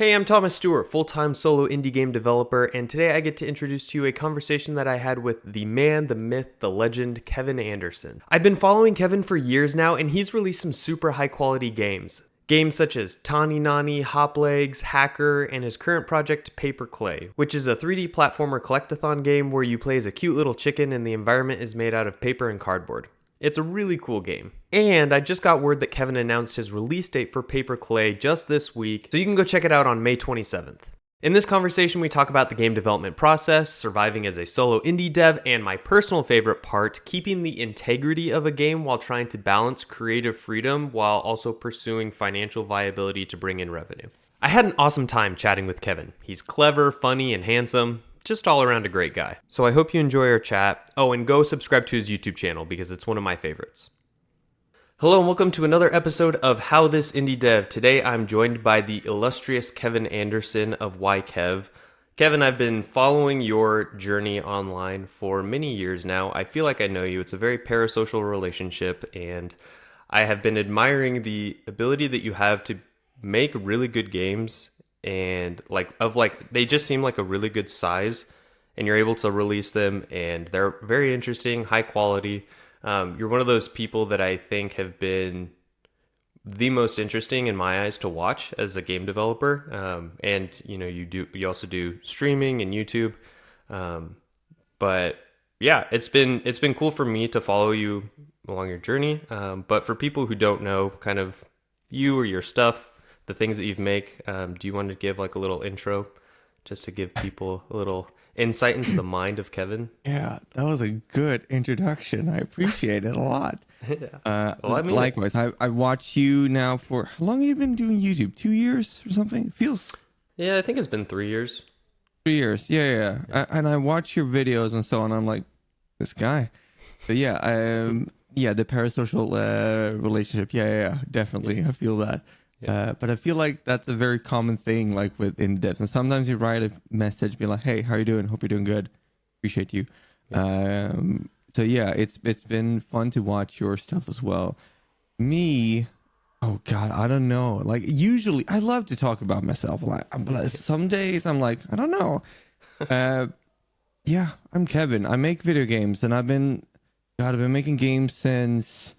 Hey, I'm Thomas Stewart, full-time solo indie game developer, and today I get to introduce to you a conversation that I had with the man, the myth, the legend, Kevin Andersson. I've been following Kevin for years now, and he's released some super high-quality games. Games such as Tani Nani, Hop Legs, Hacker, and his current project PaperKlay, which is a 3D platformer collectathon game where you play as a cute little chicken and the environment is made out of paper and cardboard. It's a really cool game. And I just got word that Kevin announced his release date for PaperKlay just this week, so you can go check it out on May 27th. In this conversation, we talk about the game development process, surviving as a solo indie dev, and my personal favorite part, keeping the integrity of a game while trying to balance creative freedom while also pursuing financial viability to bring in revenue. I had an awesome time chatting with Kevin. He's clever, funny, and handsome. Just all around a great guy. So I hope you enjoy our chat. Oh, and go subscribe to his YouTube channel because it's one of my favorites. Hello and welcome to another episode of How This Indie Dev. Today I'm joined by the illustrious Kevin Andersson of YKev. Kevin, I've been following your journey online for many years now. I feel like I know you. It's a very parasocial relationship, and I have been admiring the ability that you have to make really good games, and they just seem like a really good size, and you're able to release them, and they're very interesting, high quality. You're one of those people that I think have been the most interesting in my eyes to watch as a game developer. And you also do streaming and YouTube. But yeah, it's been cool for me to follow you along your journey. But for people who don't know kind of you or your stuff, the things that you've make, do you want to give like a little intro just to give people a little insight into the mind of Kevin? Yeah, that was a good introduction. I appreciate it a lot. Yeah. Well, I mean, likewise, I've watched you now for how long have you been doing YouTube? 2 years or something? It feels Yeah, I think it's been 3 years. 3 years. Yeah. And I watch your videos and so on. I'm like, this guy. But yeah, the parasocial relationship. Yeah, definitely. I feel that. Yeah. But I feel like that's a very common thing, like with indie devs. And sometimes you write a message, be like, "Hey, how are you doing? Hope you're doing good. Appreciate you." Yeah. So yeah, it's been fun to watch your stuff as well. Me, oh God, I don't know. Like usually, I love to talk about myself. But some days I'm like, I don't know. Yeah, I'm Kevin. I make video games, and I've been making games since.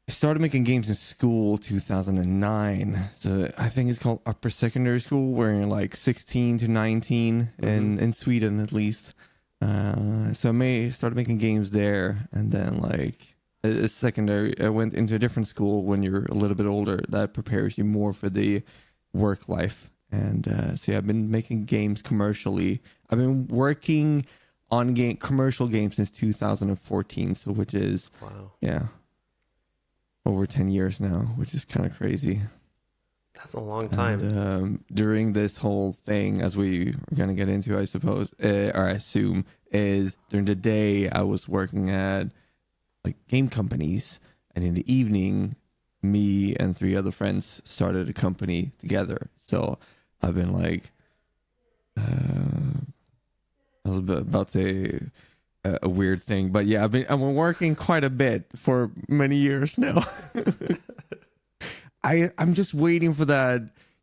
I started making games in school 2009. So I think it's called upper secondary school, where you're like 16 to 19 in Sweden at least. So I started making games there, and then like secondary, I went into a different school when you're a little bit older that prepares you more for the work life. And so yeah, I've been making games commercially. I've been working on commercial games since 2014, so which is over 10 years now, which is kind of crazy. That's a long time. And, during this whole thing, as we are going to get into, I suppose, or I assume, is during the day I was working at like game companies, and in the evening, me and 3 other friends started a company together. So I've been like, I was about to say a weird thing, but yeah, I've been working quite a bit for many years now. I'm just waiting for that,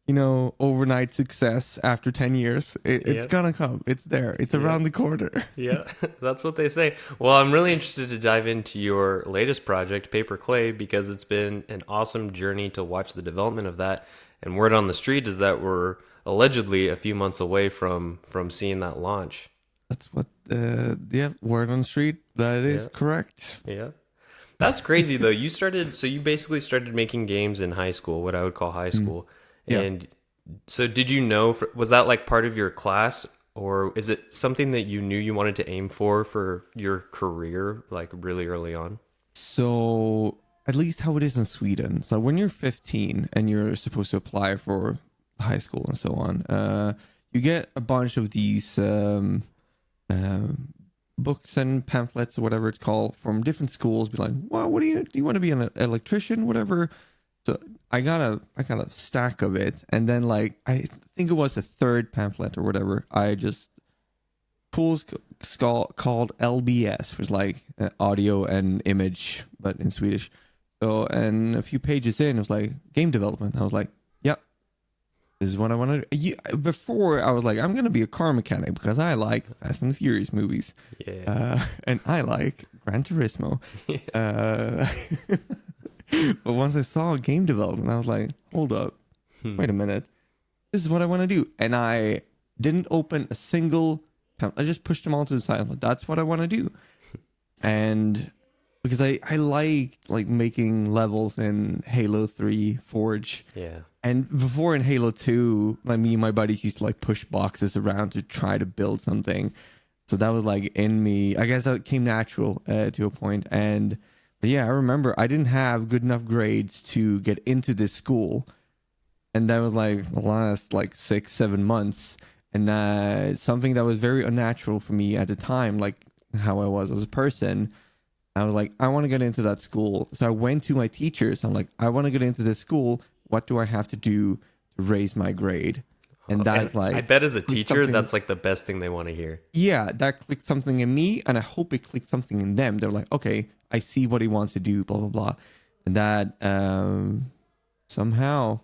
overnight success after 10 years. It's gonna come. It's there. It's around the corner. Yeah, that's what they say. Well, I'm really interested to dive into your latest project, PaperKlay, because it's been an awesome journey to watch the development of that. And word on the street is that we're allegedly a few months away from seeing that launch. That's what, word on the street. That is correct. Yeah. That's crazy though. You basically started making games in high school, what I would call high school. Yeah. And so did you know, was that like part of your class, or is it something that you knew you wanted to aim for your career, like really early on? So at least how it is in Sweden. So when you're 15 and you're supposed to apply for high school and so on, you get a bunch of these books and pamphlets or whatever it's called from different schools. Be like, well, do you want to be an electrician, whatever? So I got a stack of it, and then like I think it was the third pamphlet or whatever, I just pulled called LBS, which was like audio and image, but in Swedish. So and a few pages in, it was like game development. I was like, yep, This is what I want to do. Before I was like, I'm gonna be a car mechanic because I like Fast and the Furious movies, Yeah. and I like Gran Turismo. Yeah. Uh, but once I saw game development, I was like, hold up, wait a minute, this is what I want to do, and I didn't open a single. I just pushed them all to the side. I'm like, that's what I want to do, and because I liked like making levels in Halo 3 Forge. Yeah. And before in Halo 2, like me and my buddies used to like push boxes around to try to build something. So that was like in me. I guess that came natural to a point. But yeah, I remember I didn't have good enough grades to get into this school. And that was like the last like 6-7 months. And something that was very unnatural for me at the time, like how I was as a person. I was like, I want to get into that school. So I went to my teachers. I'm like, I want to get into this school. What do I have to do to raise my grade? And that's like, I bet as a teacher, something. that's like the best thing they want to hear. Yeah, that clicked something in me, and I hope it clicked something in them. They're like, okay, I see what he wants to do, blah blah blah, and that somehow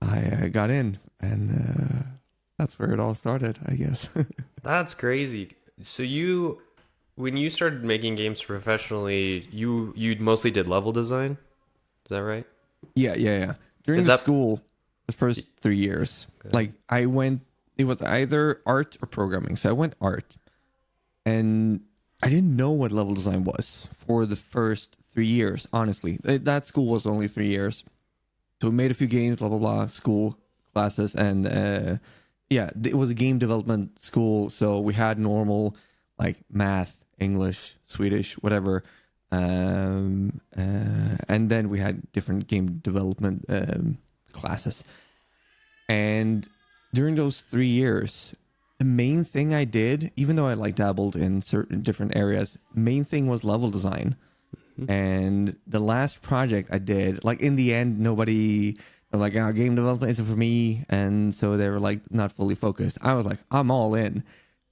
I got in, and that's where it all started, I guess. That's crazy. So when you started making games professionally, you mostly did level design. Is that right? Yeah. During Is the that school, the first 3 years, Okay. like I went, it was either art or programming. So I went art, and I didn't know what level design was for the first 3 years. Honestly, that school was only 3 years, so we made a few games, blah blah blah, school classes, and yeah, it was a game development school. So we had normal like math, English, Swedish, whatever. And then we had different game development classes. And during those 3 years, the main thing I did, even though I like dabbled in certain different areas, main thing was level design. And the last project I did, like in the end, nobody, they're like, oh, game development isn't for me. And so they were like not fully focused. I was like, I'm all in.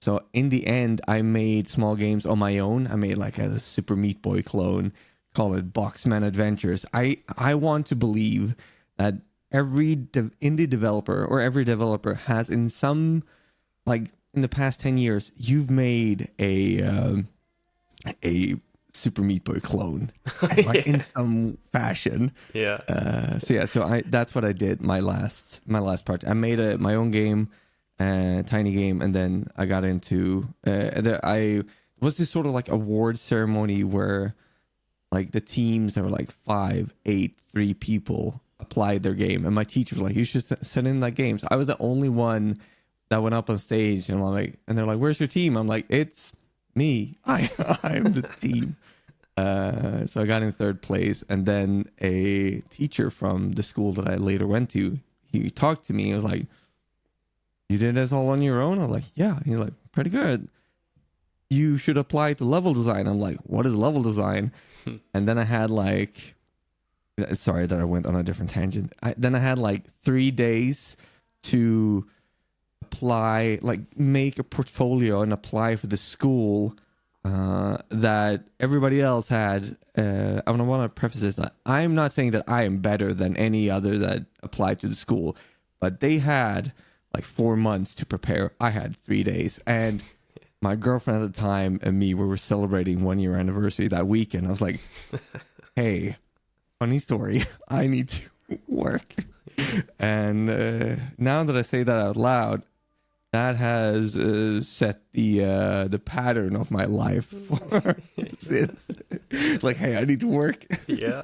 So in the end, I made small games on my own. I made like a Super Meat Boy clone, call it Boxman Adventures. I want to believe that every indie developer or every developer has in some, like in the past 10 years, you've made a Super Meat Boy clone, like in some fashion. Yeah. So that's what I did. My last project. I made my own game, tiny game, and then I got into. I was this sort of like award ceremony where, like the teams that were like 5, 8, 3 people applied their game, and my teacher was like, "You should send in that game." So I was the only one that went up on stage, and I'm like, and they're like, "Where's your team?" I'm like, "It's me. I'm the team." So I got in third place, and then a teacher from the school that I later went to, he talked to me. He was like, "You did this all on your own?" I'm like, "Yeah." He's like, "Pretty good. You should apply to level design." I'm like, "What is level design?" And then I had like, sorry that I went on a different tangent. Then I had like 3 days to apply, like make a portfolio and apply for the school that everybody else had. I want to preface this that I'm not saying that I am better than any other that applied to the school, but they had like 4 months to prepare. I had 3 days, and my girlfriend at the time and me, we were celebrating 1 year anniversary that weekend. I was like, "Hey, funny story. I need to work." And now that I say that out loud, that has set the pattern of my life for since. Like, hey, I need to work. Yeah.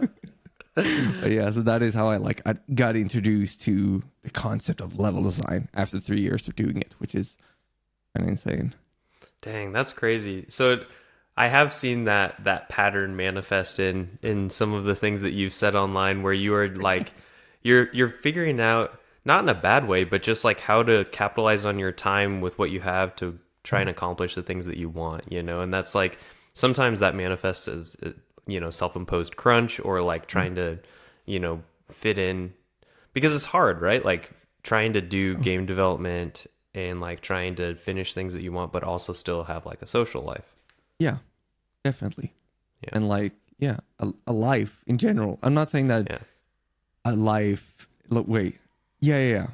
But yeah, so that is how I got introduced to the concept of level design after 3 years of doing it, which is kind of insane. Dang, that's crazy. So I have seen that pattern manifest in some of the things that you've said online, where you are like you're figuring out, not in a bad way, but just like how to capitalize on your time with what you have to try and accomplish the things that you want, and that's like sometimes that manifests as self-imposed crunch, or like trying to fit in, because it's hard, right? Like trying to do game development and like trying to finish things that you want, but also still have like a social life. Yeah, definitely. Yeah. And like, a life in general. I'm not saying that Yeah. a life. Look, wait. Yeah.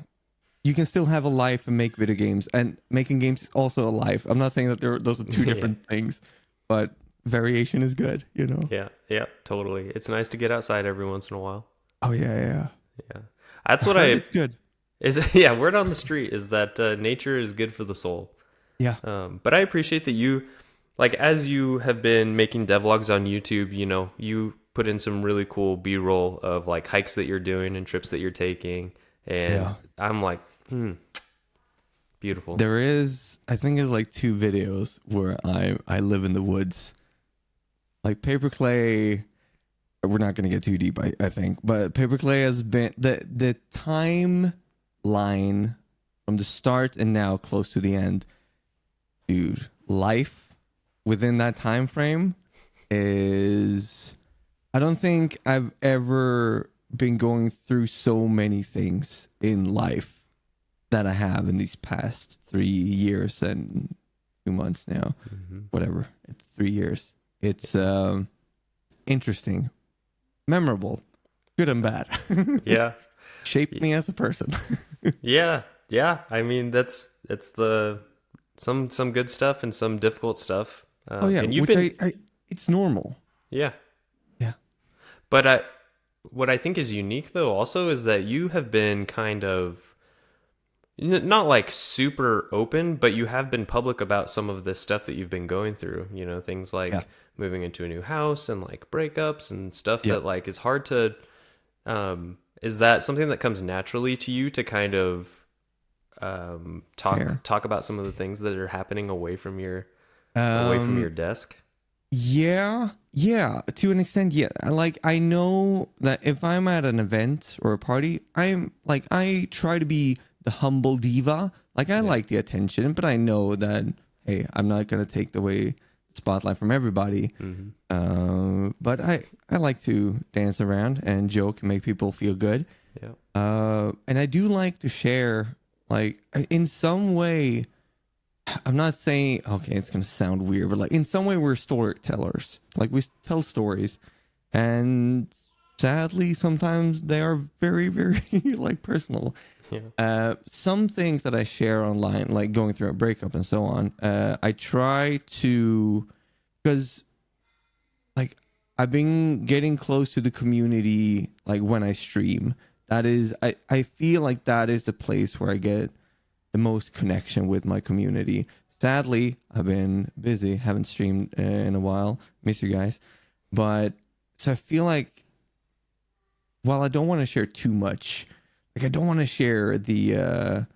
You can still have a life and make video games, and making games is also a life. I'm not saying that those are two Yeah. different things, but variation is good, you know? Yeah, yeah, totally. It's nice to get outside every once in a while. Oh, yeah. Yeah. That's I what heard I it's good. is yeah, word on the street is that nature is good for the soul. Yeah. But I appreciate that you, like, as you have been making devlogs on YouTube, you know, you put in some really cool B-roll of like hikes that you're doing and trips that you're taking. And Yeah. I'm like, beautiful. There is, I think it's like two videos where I live in the woods. Like PaperKlay, we're not going to get too deep, I think, but PaperKlay has been the timeline from the start and now close to the end. Dude, life within that time frame is, I don't think I've ever been going through so many things in life that I have in these past 3 years and 2 months now. Whatever. It's 3 years. It's interesting, memorable, good and bad. Yeah. Shaped me as a person. Yeah. Yeah. I mean, that's the some good stuff and some difficult stuff. Oh yeah, And you've which been I it's normal. yeah. Yeah. But what I think is unique though also is that you have been kind of not like super open, but you have been public about some of this stuff that you've been going through, you know, things Yeah. like moving into a new house and like breakups and stuff Yeah. that like is hard to is that something that comes naturally to you to kind of Fair. talk about some of the things that are happening away from your Um desk? yeah, to an extent, yeah. Like I know that if I'm at an event or a party, I try to be the humble diva. Like I Yeah. like the attention, but I know that hey, I'm not gonna take the spotlight from everybody. But I like to dance around and joke and make people feel good. Yeah. And I do like to share, like in some way. I'm not saying okay, it's gonna sound weird, but like in some way we're storytellers. Like we tell stories, and sadly sometimes they are very, very like personal. Yeah. Some things that I share online, like going through a breakup and so on, I try to, because like I've been getting close to the community like when I stream. That is I feel like that is the place where I get the most connection with my community. Sadly, I've been busy, haven't streamed in a while. Miss you guys. But so I feel like while I don't want to share too much, like I don't want to share the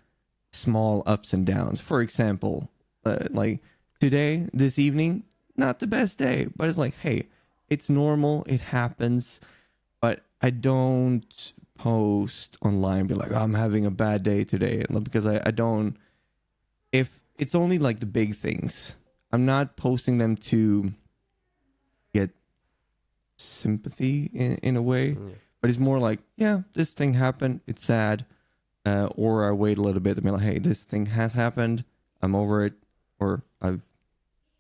small ups and downs. For example, like today, this evening, not the best day, but it's like, hey, it's normal, it happens, but I don't post online be like, oh, I'm having a bad day today, because I don't, if it's only like the big things, I'm not posting them to get sympathy in a way, but it's more like, yeah, this thing happened, it's sad, or I wait a little bit and be like, hey, this thing has happened, I'm over it, or I've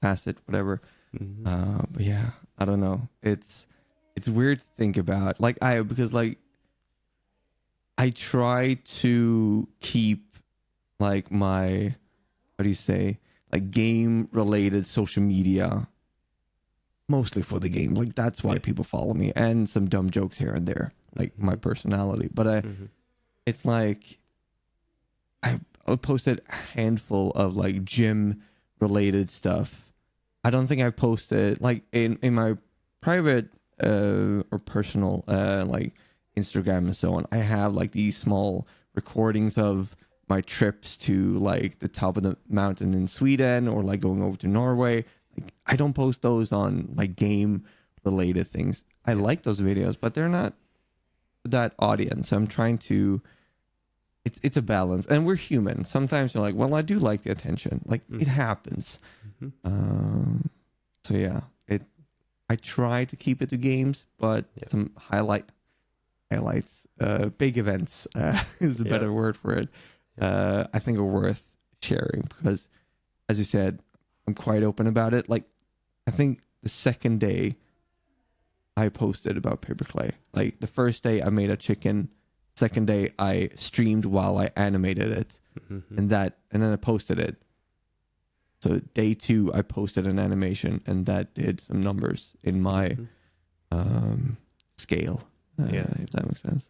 passed it, whatever. But yeah, I don't know, it's weird to think about, like because like I try to keep like my, what do you say, like game related social media mostly for the game. Like that's why people follow me, and some dumb jokes here and there, like my personality. But it's like I posted a handful of like gym related stuff. I don't think I posted like in my private or personal like Instagram and so on. I have like these small recordings of my trips to like the top of the mountain in Sweden, or like going over to Norway. Like I don't post those on like game related things. I like those videos, but they're not that audience. I'm trying to, it's a balance, and we're human. Sometimes you're like, well, I do like the attention. Like it happens. So yeah, I try to keep it to games, but some highlights, big events is a better word for it. I think are worth sharing, because, as you said, I'm quite open about it. Like, I think the second day I posted about PaperKlay. Like the first day I made a chicken Second day, I streamed while I animated it, and then I posted it. So day 2, I posted an animation, and that did some numbers in my scale. If that makes sense.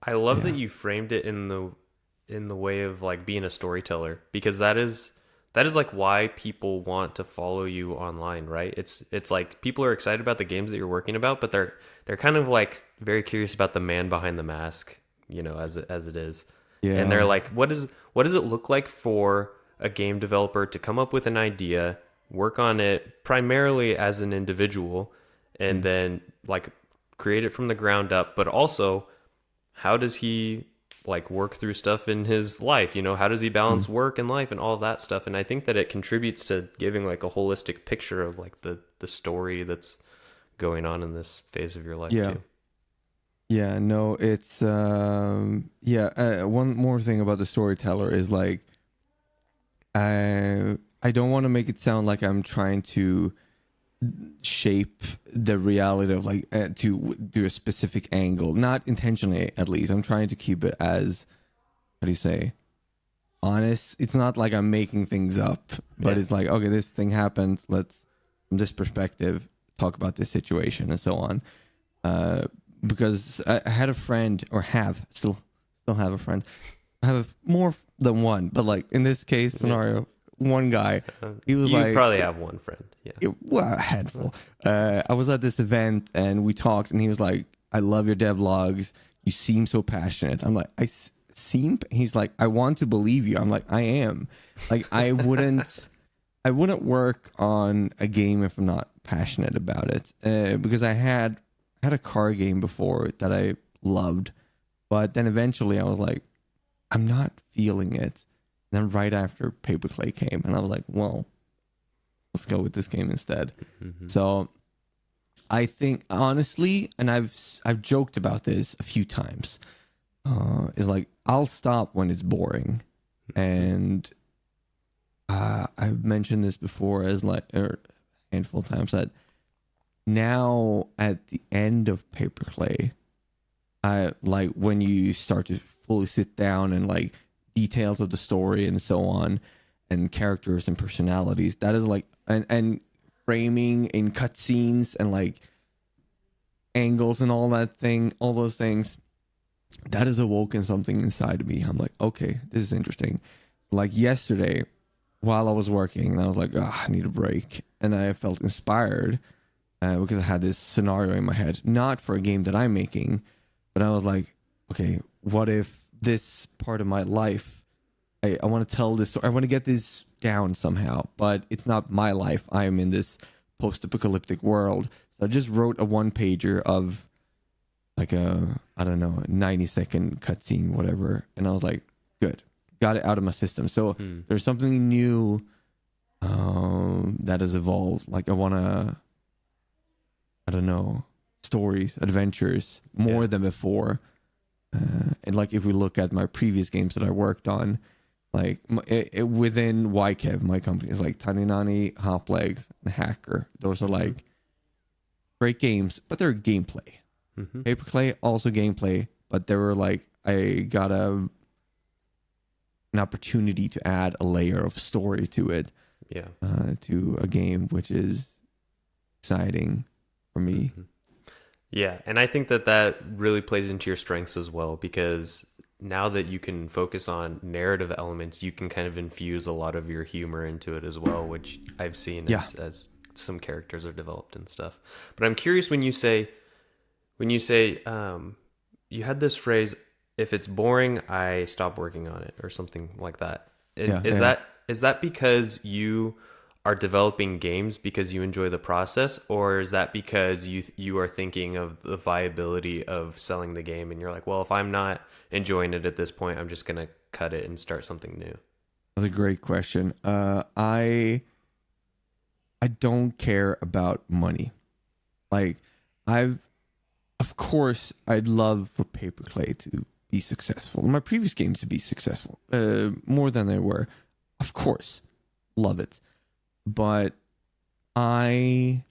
I love that you framed it in the way of like being a storyteller, because that is like why people want to follow you online, right? It's like people are excited about the games that you're working about, but they're kind of like very curious about the man behind the mask, as it is. Yeah. And they're like, what does it look like for a game developer to come up with an idea, work on it primarily as an individual, and then like create it from the ground up, but also how does he like work through stuff in his life? How does he balance work and life and all of that stuff? And I think that it contributes to giving like a holistic picture of like the story that's going on in this phase of your life too. Yeah, no, it's one more thing about the storyteller is like I don't want to make it sound like I'm trying to shape the reality of like to do a specific angle, not intentionally at least. I'm trying to keep it as, how do you say, honest. It's not like I'm making things up, but it's like, okay, this thing happened, let's from this perspective talk about this situation and so on. Because I had a friend, or still have a friend. I have more than one, but like in this case scenario, one guy, he was you like, probably have one friend. Well, a handful. I was at this event and we talked, and he was like, I love your devlogs. You seem so passionate. I'm like, seem? He's like, I want to believe you. I'm like, I am. Like, I wouldn't work on a game if I'm not passionate about it. Because I had a car game before that I loved, but then eventually I was like, I'm not feeling it. And then right after PaperKlay came, and I was like, well, let's go with this game instead. So I think honestly, and I've joked about this a few times, is like I'll stop when it's boring. And I've mentioned this before as like a handful of times that now at the end of PaperKlay, I like when you start to fully sit down and like details of the story and so on, and characters and personalities, that is like and framing in cutscenes and like angles and all those things, that has awoken something inside of me. I'm like, okay, this is interesting. Like yesterday while I was working, and I was like, I need a break, and I felt inspired because I had this scenario in my head, not for a game that I'm making, but I was like, okay, what if this part of my life, I want to tell this story, I want to get this down somehow, but it's not my life. I am in this post-apocalyptic world. So I just wrote a one-pager of like a, I don't know, 90-second cutscene, whatever. And I was like, good, got it out of my system. So there's something new that has evolved. Like I want to, I don't know, stories, adventures, more than before. And like if we look at my previous games that I worked on, like within YKev, my company is like Tiny Nani, Hop Legs, and Hacker. Those are like great games, but they're gameplay. PaperKlay also gameplay, but they were like, I got an opportunity to add a layer of story to it, to a game, which is exciting for me. Yeah, and I think that really plays into your strengths as well, because now that you can focus on narrative elements, you can kind of infuse a lot of your humor into it as well, which I've seen as some characters are developed and stuff. But I'm curious, when you say you had this phrase, if it's boring, I stop working on it, or something like that. Is that because you are developing games because you enjoy the process, or is that because you are thinking of the viability of selling the game and you're like, well, if I'm not enjoying it at this point, I'm just gonna cut it and start something new? That's a great question. I don't care about money. Like of course I'd love for PaperKlay to be successful, my previous games to be successful, more than they were. Of course, love it. But I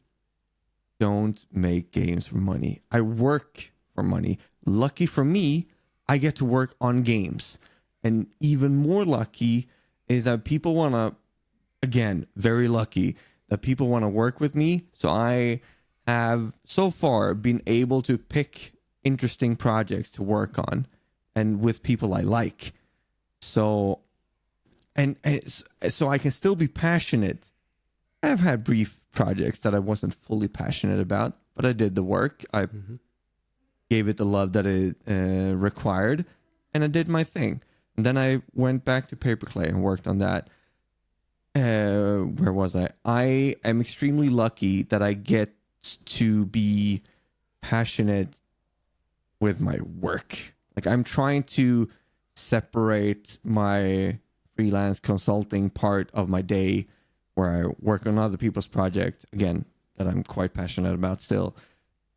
don't make games for money. I work for money. Lucky for me, I get to work on games. And even more lucky is that people want to, again, very lucky that people want to work with me. So I have so far been able to pick interesting projects to work on and with people I like. So, so I can still be passionate. I've had brief projects that I wasn't fully passionate about, but I did the work. I gave it the love that it required, and I did my thing. And then I went back to PaperKlay and worked on that. Where was I? I am extremely lucky that I get to be passionate with my work. Like, I'm trying to separate my freelance consulting part of my day where I work on other people's projects, again, that I'm quite passionate about still,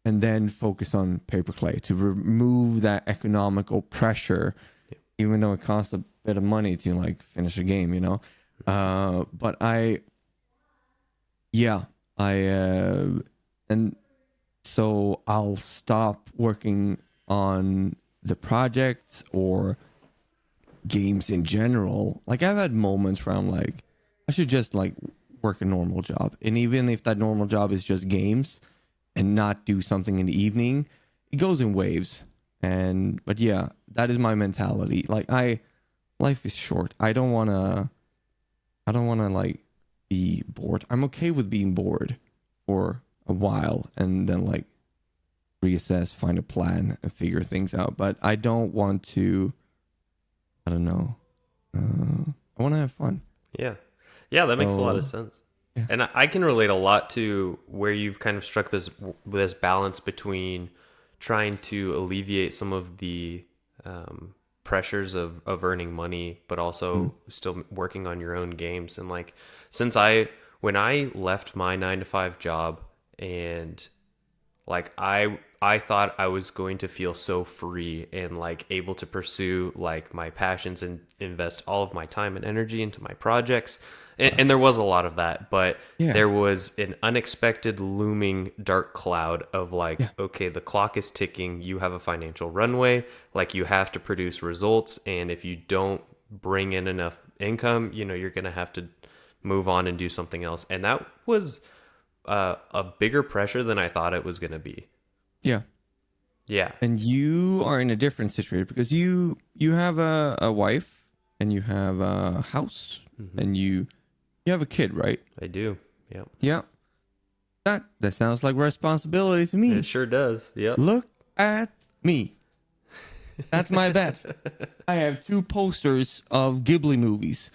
and then focus on PaperKlay to remove that economical pressure, even though it costs a bit of money to like finish a game, you know. But and so I'll stop working on the projects or games in general. Like, I've had moments where I'm like, I should just like work a normal job, and even if that normal job is just games and not do something in the evening, it goes in waves. But yeah, that is my mentality. Like, life is short. I don't wanna like be bored. I'm okay with being bored for a while and then like reassess, find a plan, and figure things out. But I don't want to. I don't know. I want to have fun. Yeah, that makes a lot of sense. Yeah. And I can relate a lot to where you've kind of struck this balance between trying to alleviate some of the pressures of earning money, but also still working on your own games. And like, when I left my 9-to-5 job, and like I thought I was going to feel so free and like able to pursue like my passions and invest all of my time and energy into my projects. And there was a lot of that, but there was an unexpected looming dark cloud of like, okay, the clock is ticking. You have a financial runway. Like, you have to produce results. And if you don't bring in enough income, you know, you're going to have to move on and do something else. And that was a bigger pressure than I thought it was going to be. Yeah. Yeah. And you are in a different situation because you have a wife and you have a house and you have a kid, right? I do. Yeah. Yeah. That sounds like responsibility to me. It sure does. Yep. Look at me. That's my bed. I have 2 posters of Ghibli movies.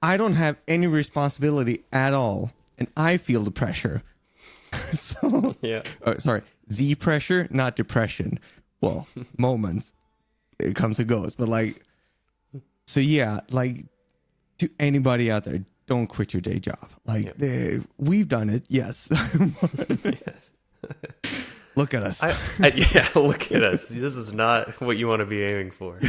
I don't have any responsibility at all, and I feel the pressure. So, sorry, the pressure, not depression. Well, moments, it comes and goes, but like, so yeah, like, to anybody out there, don't quit your day job. Like, we've done it, yes. Yes. Look at us. Yeah, look at us. This is not what you want to be aiming for.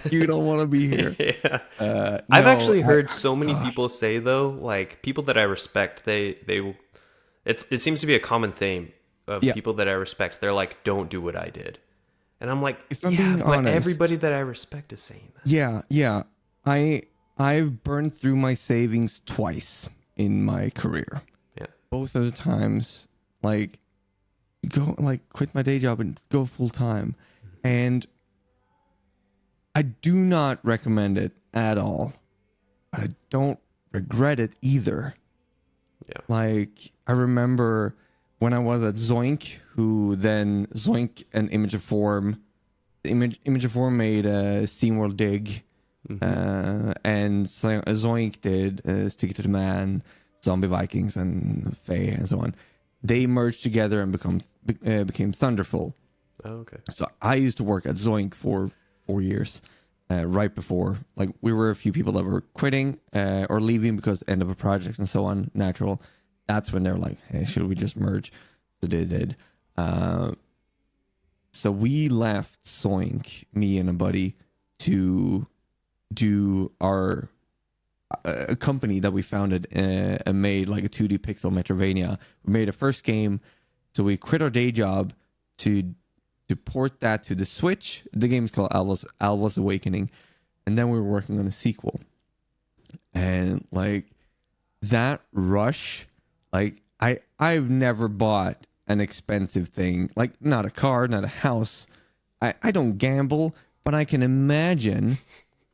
You don't want to be here. Yeah. I've actually heard so many people say, though, like, people that I respect, it seems to be a common theme of people that I respect. They're like, don't do what I did. And I'm like, if I'm being honest, everybody that I respect is saying that. Yeah. I've burned through my savings twice in my career. Yeah. Both of the times, like, quit my day job and go full time. And I do not recommend it at all. But I don't regret it either. Yeah. Like, I remember when I was at Zoink, who then Zoink and Image of Form made SteamWorld Dig, and Zoink did Stick It to the Man, Zombie Vikings, and Fae, and so on. They merged together and became Thunderful. Oh, okay. So I used to work at Zoink for 4 years, right before, like, we were a few people that were quitting or leaving because end of a project and so on, natural. That's when they're like, hey, should we just merge? So they did. So we left Zoink, me and a buddy, to do a company that we founded and made like a 2D pixel Metrovania. We made a first game, so we quit our day job to to port that to the Switch. The game's called Alva's Awakening, and then we were working on a sequel. And like that rush, like I've never bought an expensive thing, like not a car, not a house. I don't gamble, but I can imagine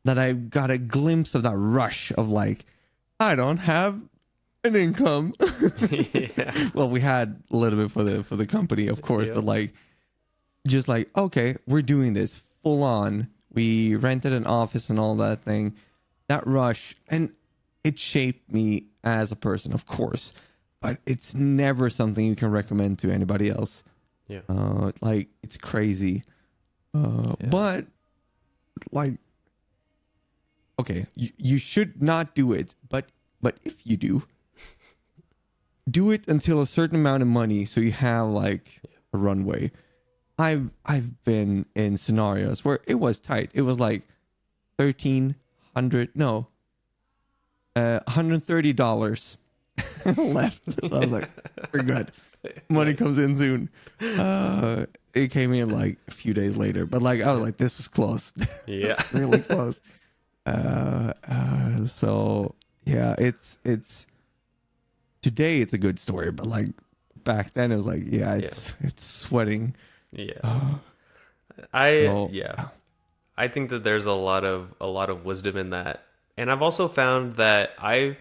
that I got a glimpse of that rush of like, I don't have an income. Yeah. Well, we had a little bit for the company, of course, Yeah. but like, just like, okay, we're doing this full on. We rented an office and all that thing. That rush, and it shaped me as a person, of course, but it's never something you can recommend to anybody else. Yeah. Like it's crazy. Yeah. But like, okay, you should not do it, but if you do it until a certain amount of money so you have like a runway. I've been in scenarios where it was tight. It was like $130 left. And I was like, we're good. Money comes in soon. It came in like a few days later, but like I was like, this was close. Yeah. Really close. So yeah, it's today it's a good story, but like back then it was like, yeah, it's sweating. Yeah. Yeah. I think that there's a lot of wisdom in that. And I've also found that I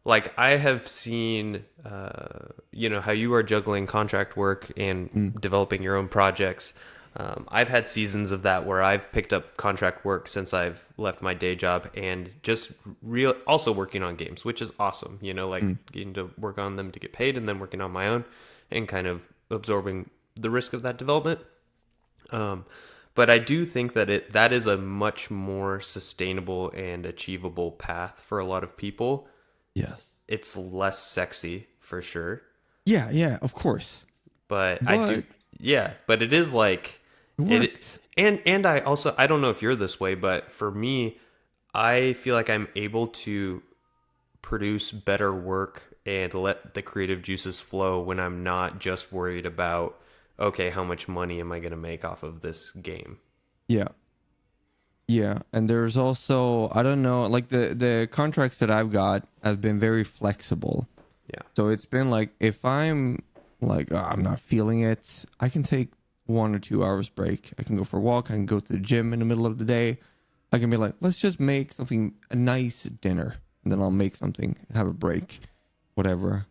have seen how you are juggling contract work and developing your own projects. I've had seasons of that where I've picked up contract work since I've left my day job and just also working on games, which is awesome. Getting to work on them to get paid and then working on my own and kind of absorbing the risk of that development. But I do think that that is a much more sustainable and achievable path for a lot of people. Yes. It's less sexy for sure. Yeah, of course. But it is like it works. And I also, I don't know if you're this way, but for me, I feel like I'm able to produce better work and let the creative juices flow when I'm not just worried about, okay, how much money am I going to make off of this game? Yeah, and there's also, I don't know, like the contracts that I've got have been very flexible. Yeah. So it's been like, if I'm like, I'm not feeling it, I can take 1 or 2 hours break. I can go for a walk. I can go to the gym in the middle of the day. I can be like, let's just make something, a nice dinner, and then I'll make something, have a break, whatever.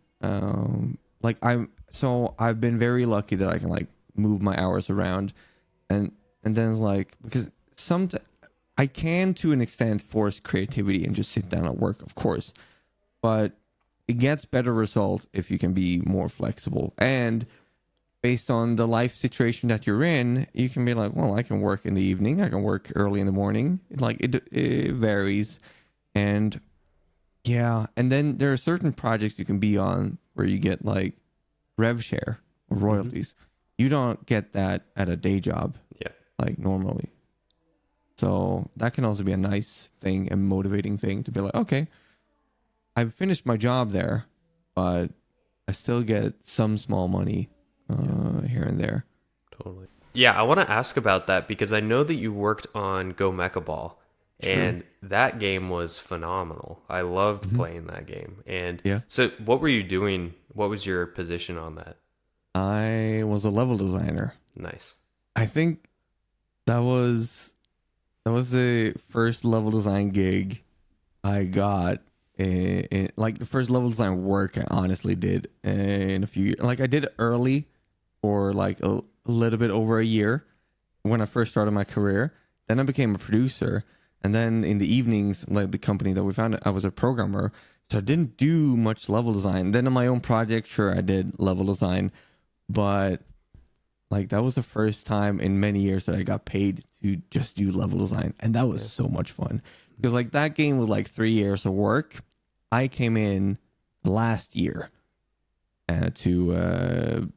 I've been very lucky that I can like move my hours around, and then it's like, because I can to an extent force creativity and just sit down at work, of course, but it gets better results if you can be more flexible. And based on the life situation that you're in, you can be like, well, I can work in the evening, I can work early in the morning. Like it varies. And yeah, and then there are certain projects you can be on where you get like rev share or royalties. You don't get that at a day job, like normally. So that can also be a nice thing and motivating thing to be like, okay, I've finished my job there, but I still get some small money here and there. Totally. Yeah, I want to ask about that because I know that you worked on Go Mecha Ball, and that game was phenomenal. I loved playing that game. And so what were you doing? What was your position on that? I was a level designer. Nice. I think that was the first level design gig I got. Like the first level design work I honestly did in a few years. Like I did it early for like a little bit over a year when I first started my career. Then I became a producer. And then in the evenings, like the company that we founded, I was a programmer. So I didn't do much level design. Then on my own project, sure, I did level design. But like that was the first time in many years that I got paid to just do level design. And that was so much fun. Because like that game was like 3 years of work. I came in last year to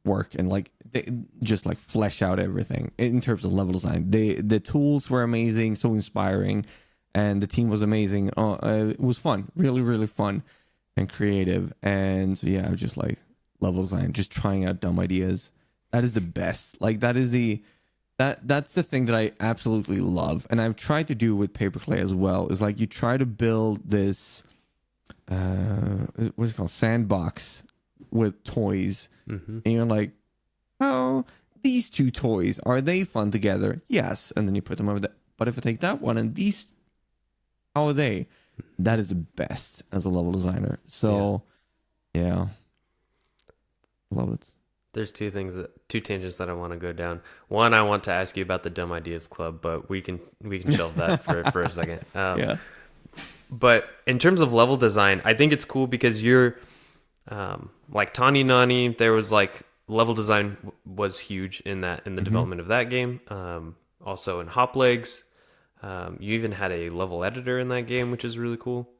work and like just like flesh out everything in terms of level design. The tools were amazing, so inspiring, and the team was amazing. It was fun, really, really fun and creative. And so, yeah, I was just like level design, just trying out dumb ideas. That is the best. Like that's the thing that I absolutely love, and I've tried to do with PaperKlay as well. Is like you try to build this what's it called, sandbox with toys, and you're like, oh, these two toys, are they fun together? Yes, and then you put them over there. But if I take that one and these, how are they? That is the best as a level designer. So yeah, love it. There's two tangents that I want to go down. One, I want to ask you about the Dumb Ideas Club, but we can shelve that for a second. Yeah. But in terms of level design, I think it's cool because you're like Tani Nani. There was like level design was huge in the development of that game. Also in Hop Legs, you even had a level editor in that game, which is really cool.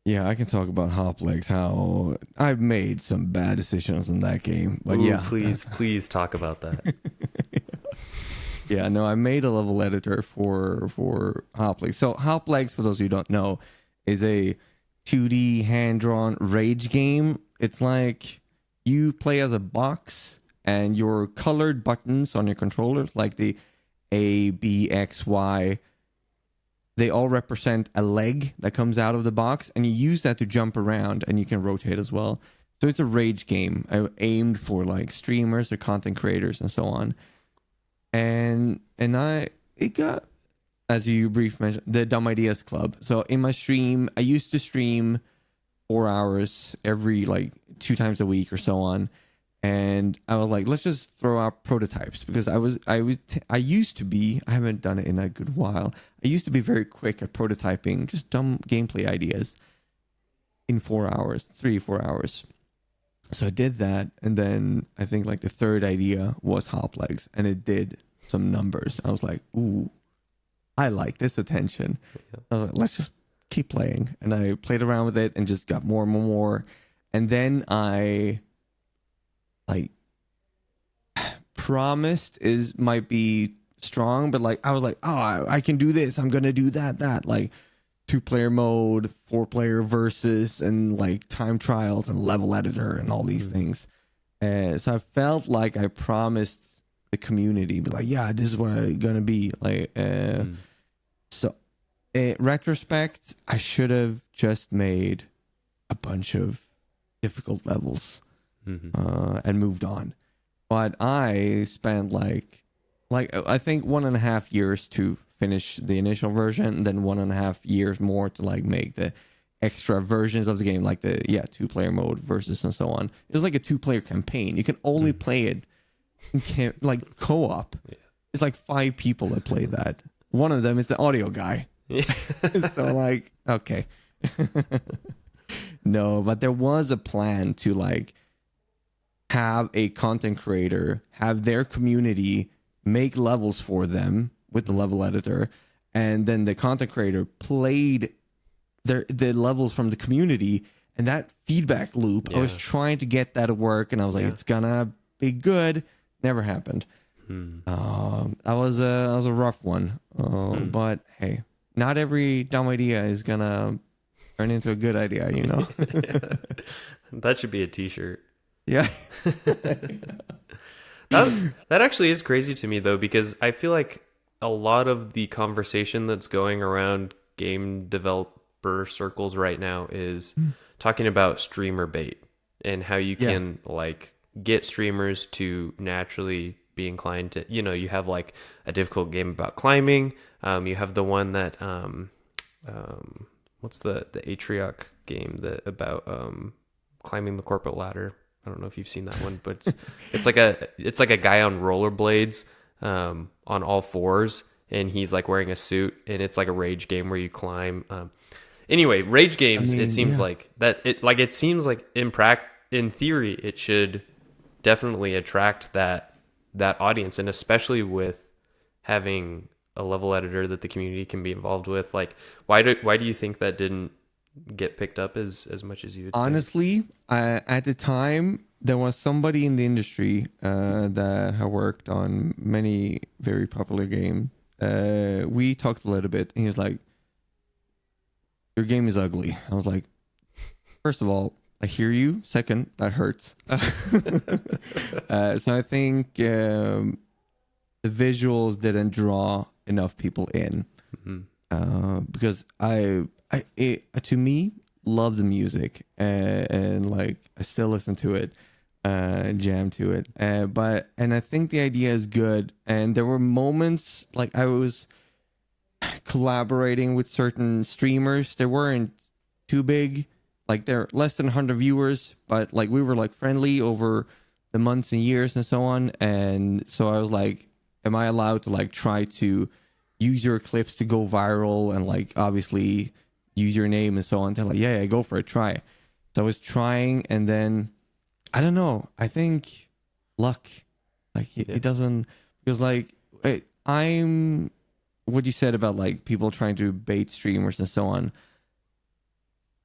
Yeah, I can talk about Hop Legs, how I've made some bad decisions in that game. But Ooh, please talk about that. Yeah, no, I made a level editor for Hop Legs. So Hop Legs, for those who don't know, is a 2D hand-drawn rage game. It's like you play as a box and your colored buttons on your controller, like the A, B, X, Y, they all represent a leg that comes out of the box, and you use that to jump around, and you can rotate as well. So it's a rage game aimed for like streamers or content creators and so on. And it got, as you briefly mentioned, the Dumb Ideas Club. So in my stream, I used to stream 4 hours every like 2 times a week or so on. And I was like, let's just throw out prototypes, because I used to be, I haven't done it in a good while. I used to be very quick at prototyping just dumb gameplay ideas in 4 hours, 3-4 hours. So I did that, and then I think like the third idea was Hop Legs, and it did some numbers. I was like, ooh, I like this attention. I was like, let's just keep playing. And I played around with it and just got more and more. And then I like promised might be strong, but like I was like, oh, I can do this. I'm gonna do that. Like 2-player mode, 4-player versus, and like time trials and level editor and all these things. So I felt like I promised the community, but like, yeah, this is what it's gonna be. Like, so in retrospect, I should have just made a bunch of difficult levels and moved on. But I spent like I think 1.5 years to finish the initial version, and then 1.5 years more to like make the extra versions of the game, like the 2-player mode versus and so on. It was like a 2-player campaign. You can only play it like co-op. Yeah. It's like 5 people that play that. One of them is the audio guy. Yeah. So like, okay. No, but there was a plan to like have a content creator, have their community make levels for them with the level editor, and then the content creator played the levels from the community, and that feedback loop, I was trying to get that to work, and I was like, it's gonna be good. Never happened. That was a rough one. But hey, not every dumb idea is gonna turn into a good idea, you know. That should be a t-shirt. Yeah. That actually is crazy to me though, because I feel like a lot of the conversation that's going around game developer circles right now is talking about streamer bait and how you can like get streamers to naturally be inclined to, you have like a difficult game about climbing. You have the one that what's the Atrioc game that about climbing the corporate ladder. I don't know if you've seen that one, but it's like a guy on rollerblades on all fours, and he's like wearing a suit, and it's like a rage game where you climb. Anyway, rage games. It seems like that. It seems like in theory, it should definitely attract that audience, and especially with having a level editor that the community can be involved with. Like, why do you think that didn't get picked up as much as you would honestly think? At the time there was somebody in the industry that had worked on many very popular games. We talked a little bit, and he was like, your game is ugly. I was like, first of all, I hear you. Second, that hurts. So I think the visuals didn't draw enough people in. Because to me, love the music and like I still listen to it, jam to it. And I think the idea is good. And there were moments like I was collaborating with certain streamers. They weren't too big, like they're less than 100 viewers, but like we were like friendly over the months and years and so on. And so I was like, am I allowed to like try to use your clips to go viral and like obviously use your name and so on? They're like, yeah, go for it, try. So I was trying, and then I don't know, I think luck, like it doesn't, because like I'm what you said about like people trying to bait streamers and so on,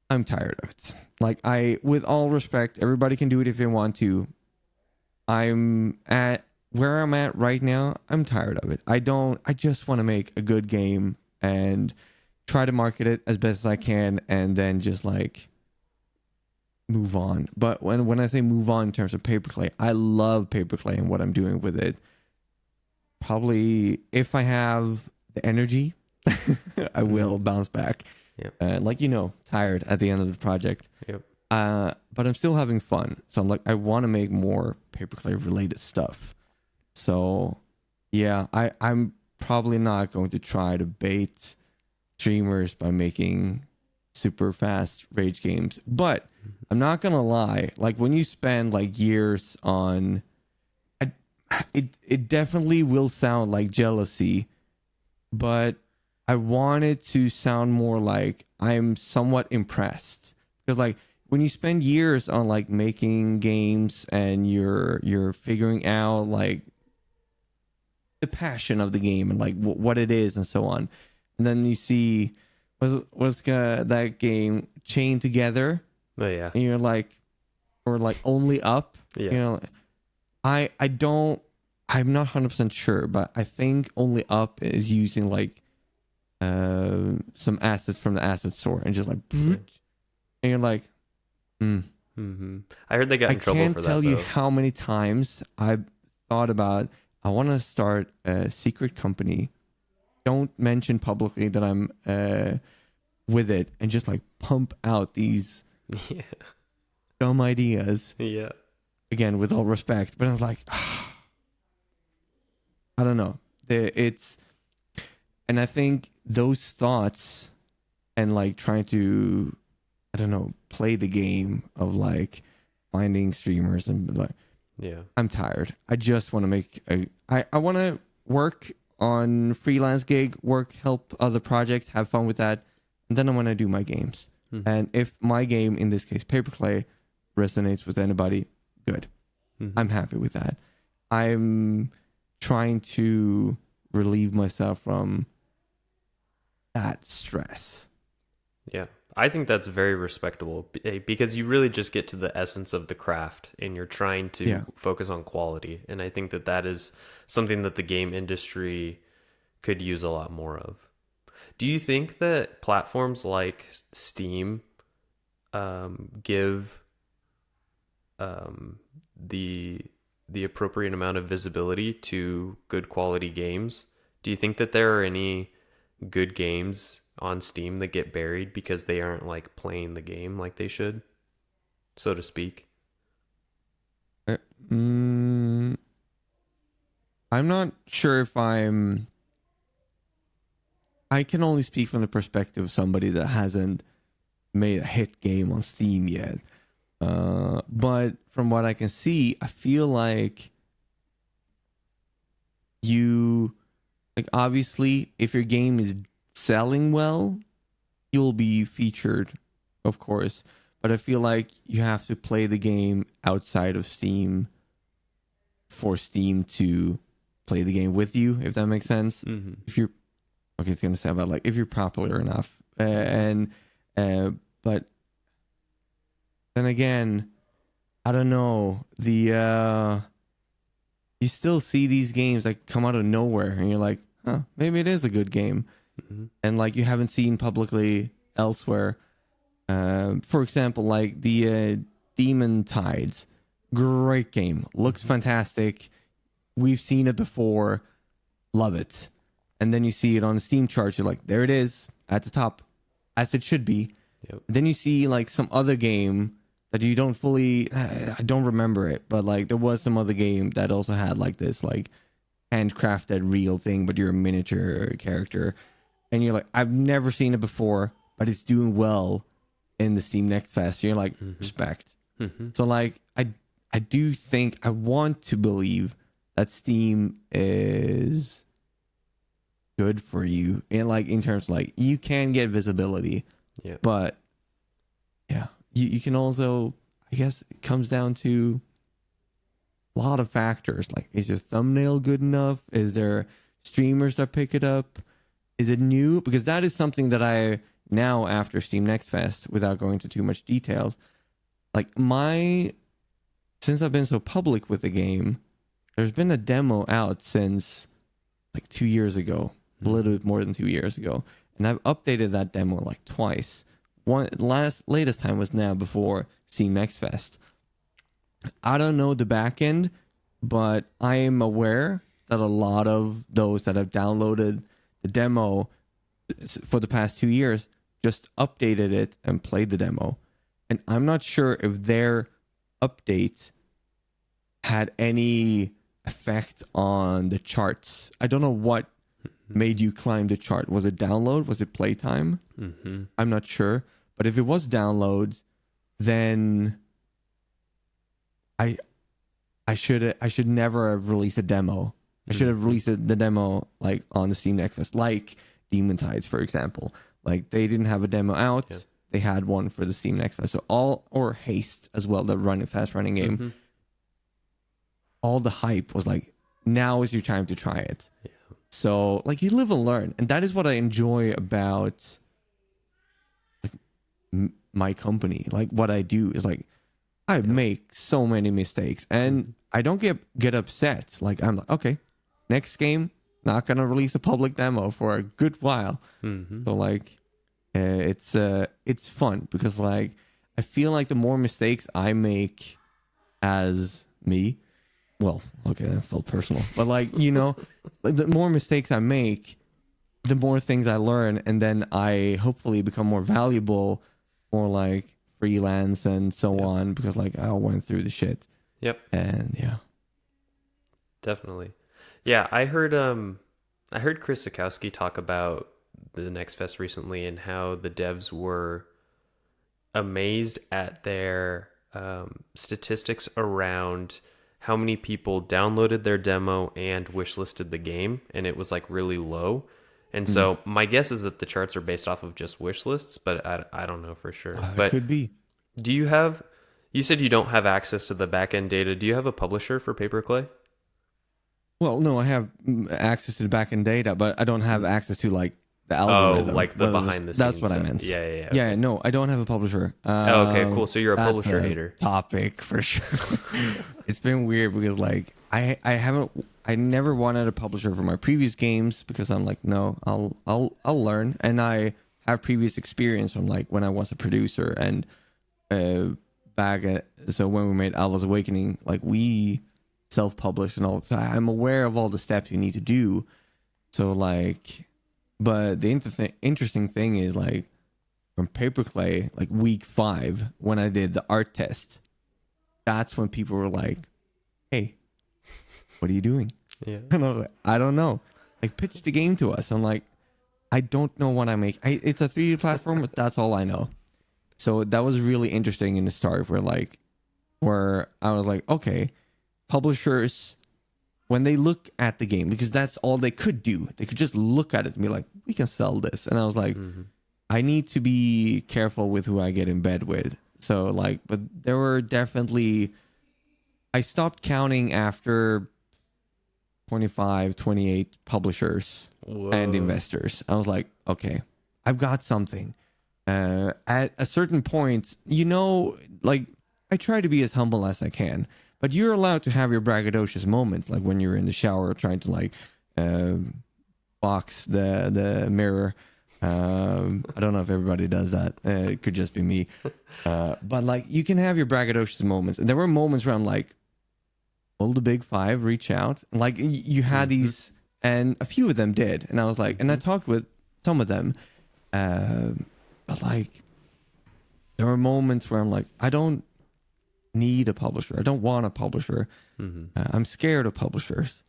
I'm tired of it. Like with all respect, everybody can do it if they want to. I'm at where I'm at right now. I'm tired of it. I just want to make a good game and try to market it as best as I can, and then just like move on. But when I say move on in terms of PaperKlay, I love PaperKlay and what I'm doing with it. Probably if I have the energy, I will bounce back. Yep. Like, tired at the end of the project. Yep. But I'm still having fun. So I'm like, I want to make more PaperKlay related stuff. So yeah, I'm probably not going to try to bait streamers by making super fast rage games. But I'm not going to lie. Like when you spend like years on it definitely will sound like jealousy, but I want it to sound more like I'm somewhat impressed. Because like when you spend years on like making games and you're figuring out like the passion of the game and like what it is and so on, and then you see what's that game chained together. Oh yeah. And you're like, or like only up. Yeah. I'm not 100% sure, but I think only up is using like some assets from the asset store and just like, and you're like, I heard they got in trouble for that. I can't tell you how many times I've thought about, I want to start a secret company. Don't mention publicly that I'm with it, and just like pump out these dumb ideas. Yeah. Again, with all respect, but I was like, I don't know. And I think those thoughts and like trying to, I don't know, play the game of like finding streamers and like, I'm tired. I just want to make I want to work on freelance gig, help other projects, have fun with that, and then I want to do my games. And if my game, in this case PaperKlay, resonates with anybody, good. I'm happy with that. I'm trying to relieve myself from that stress. Yeah. I think that's very respectable because you really just get to the essence of the craft and you're trying to focus on quality. And I think that is something that the game industry could use a lot more of. Do you think that platforms like Steam give the appropriate amount of visibility to good quality games? Do you think that there are any good games on Steam that get buried because they aren't like playing the game like they should, so to speak? I'm not sure if I can only speak from the perspective of somebody that hasn't made a hit game on Steam yet. But from what I can see, I feel like obviously if your game is selling well, you'll be featured, of course. But I feel like you have to play the game outside of Steam for Steam to play the game with you, if that makes sense. If you're it's gonna sound about like if you're popular enough, but then again, I don't know, you still see these games like come out of nowhere and you're like, maybe it is a good game. And like you haven't seen publicly elsewhere. For example, like the Demon Tides, great game, looks fantastic. We've seen it before, love it. And then you see it on the Steam charts, you're like, there it is at the top, as it should be. Yep. Then you see like some other game that you don't fully, I don't remember it, but like there was some other game that also had like this like handcrafted real thing, but you're a miniature character, and you're like, I've never seen it before, but it's doing well in the Steam Next Fest. You're like, respect. So like I do think, I want to believe that Steam is good for you in terms of like you can get visibility, but yeah, you can also, I guess it comes down to a lot of factors. Like, is your thumbnail good enough? Is there streamers that pick it up? Is it new? Because that is something that I now, after Steam Next Fest, without going into too much details, like since I've been so public with the game, there's been a demo out since like 2 years ago, a little bit more than 2 years ago, and I've updated that demo like twice. Latest time was now before Steam Next Fest. I don't know the back end, but I am aware that a lot of those that have downloaded the demo for the past 2 years just updated it and played the demo. And I'm not sure if their update had any effect on the charts. I don't know what made you climb the chart. Was it download? Was it playtime? I'm not sure. But if it was downloads, then I should never have released a demo. I should have released the demo like on the Steam Next Fest, like Demon Tides, for example. Like, they didn't have a demo out. Yeah. They had one for the Steam Next Fest. So or Haste as well, the fast running game. All the hype was like, now is your time to try it. Yeah. So like, you live and learn, and that is what I enjoy about like my company. Like, what I do is like, I make so many mistakes, and I don't get upset. Like, I'm like, okay, next game, not gonna release a public demo for a good while. So like, it's fun because like, I feel like the more mistakes I make as me, well, okay, that felt personal, but like, you know, like the more mistakes I make, the more things I learn, and then I hopefully become more valuable for like freelance and so on, because like I went through the shit. And yeah, definitely. Yeah, I heard Chris Sikowski talk about the Next Fest recently and how the devs were amazed at their statistics around how many people downloaded their demo and wishlisted the game, and it was like really low. And so my guess is that the charts are based off of just wish lists, but I don't know for sure. But it could be. Do you said you don't have access to the back end data. Do you have a publisher for PaperKlay? Well, no, I have access to the back end data, but I don't have access to like the algorithm. Oh, like the behind the scenes. That's what stuff. I meant. Yeah. Okay. No, I don't have a publisher. Okay, cool. So you're a publisher hater. Topic for sure. It's been weird because like I never wanted a publisher for my previous games because I'm like, no, I'll learn, and I have previous experience from like when I was a producer and so when we made Alva's Awakening, like we self-published and all. So I'm aware of all the steps you need to do. So like, but the interesting thing is like from PaperKlay, like week 5 when I did the art test, that's when people were like, "Hey, what are you doing?" Yeah, and I was like, "I don't know." Like, pitch the game to us. I'm like, I don't know what I make. It's a 3D platform, but that's all I know. So that was really interesting in the start, where I was like, okay, publishers, when they look at the game, because that's all they could do, they could just look at it and be like, we can sell this. And I was like, I need to be careful with who I get in bed with. So like, but there were definitely, I stopped counting after 25, 28 publishers and investors. I was like, okay, I've got something. At a certain point, you know, like, I try to be as humble as I can, but you're allowed to have your braggadocious moments, like when you're in the shower trying to like box the mirror. I don't know if everybody does that. It could just be me. But like, you can have your braggadocious moments. And there were moments where I'm like, will the big five reach out? Like, you had these, and a few of them did. And I was like, and I talked with some of them. But like, there were moments where I'm like, I don't need a publisher. I don't want a publisher. I'm scared of publishers.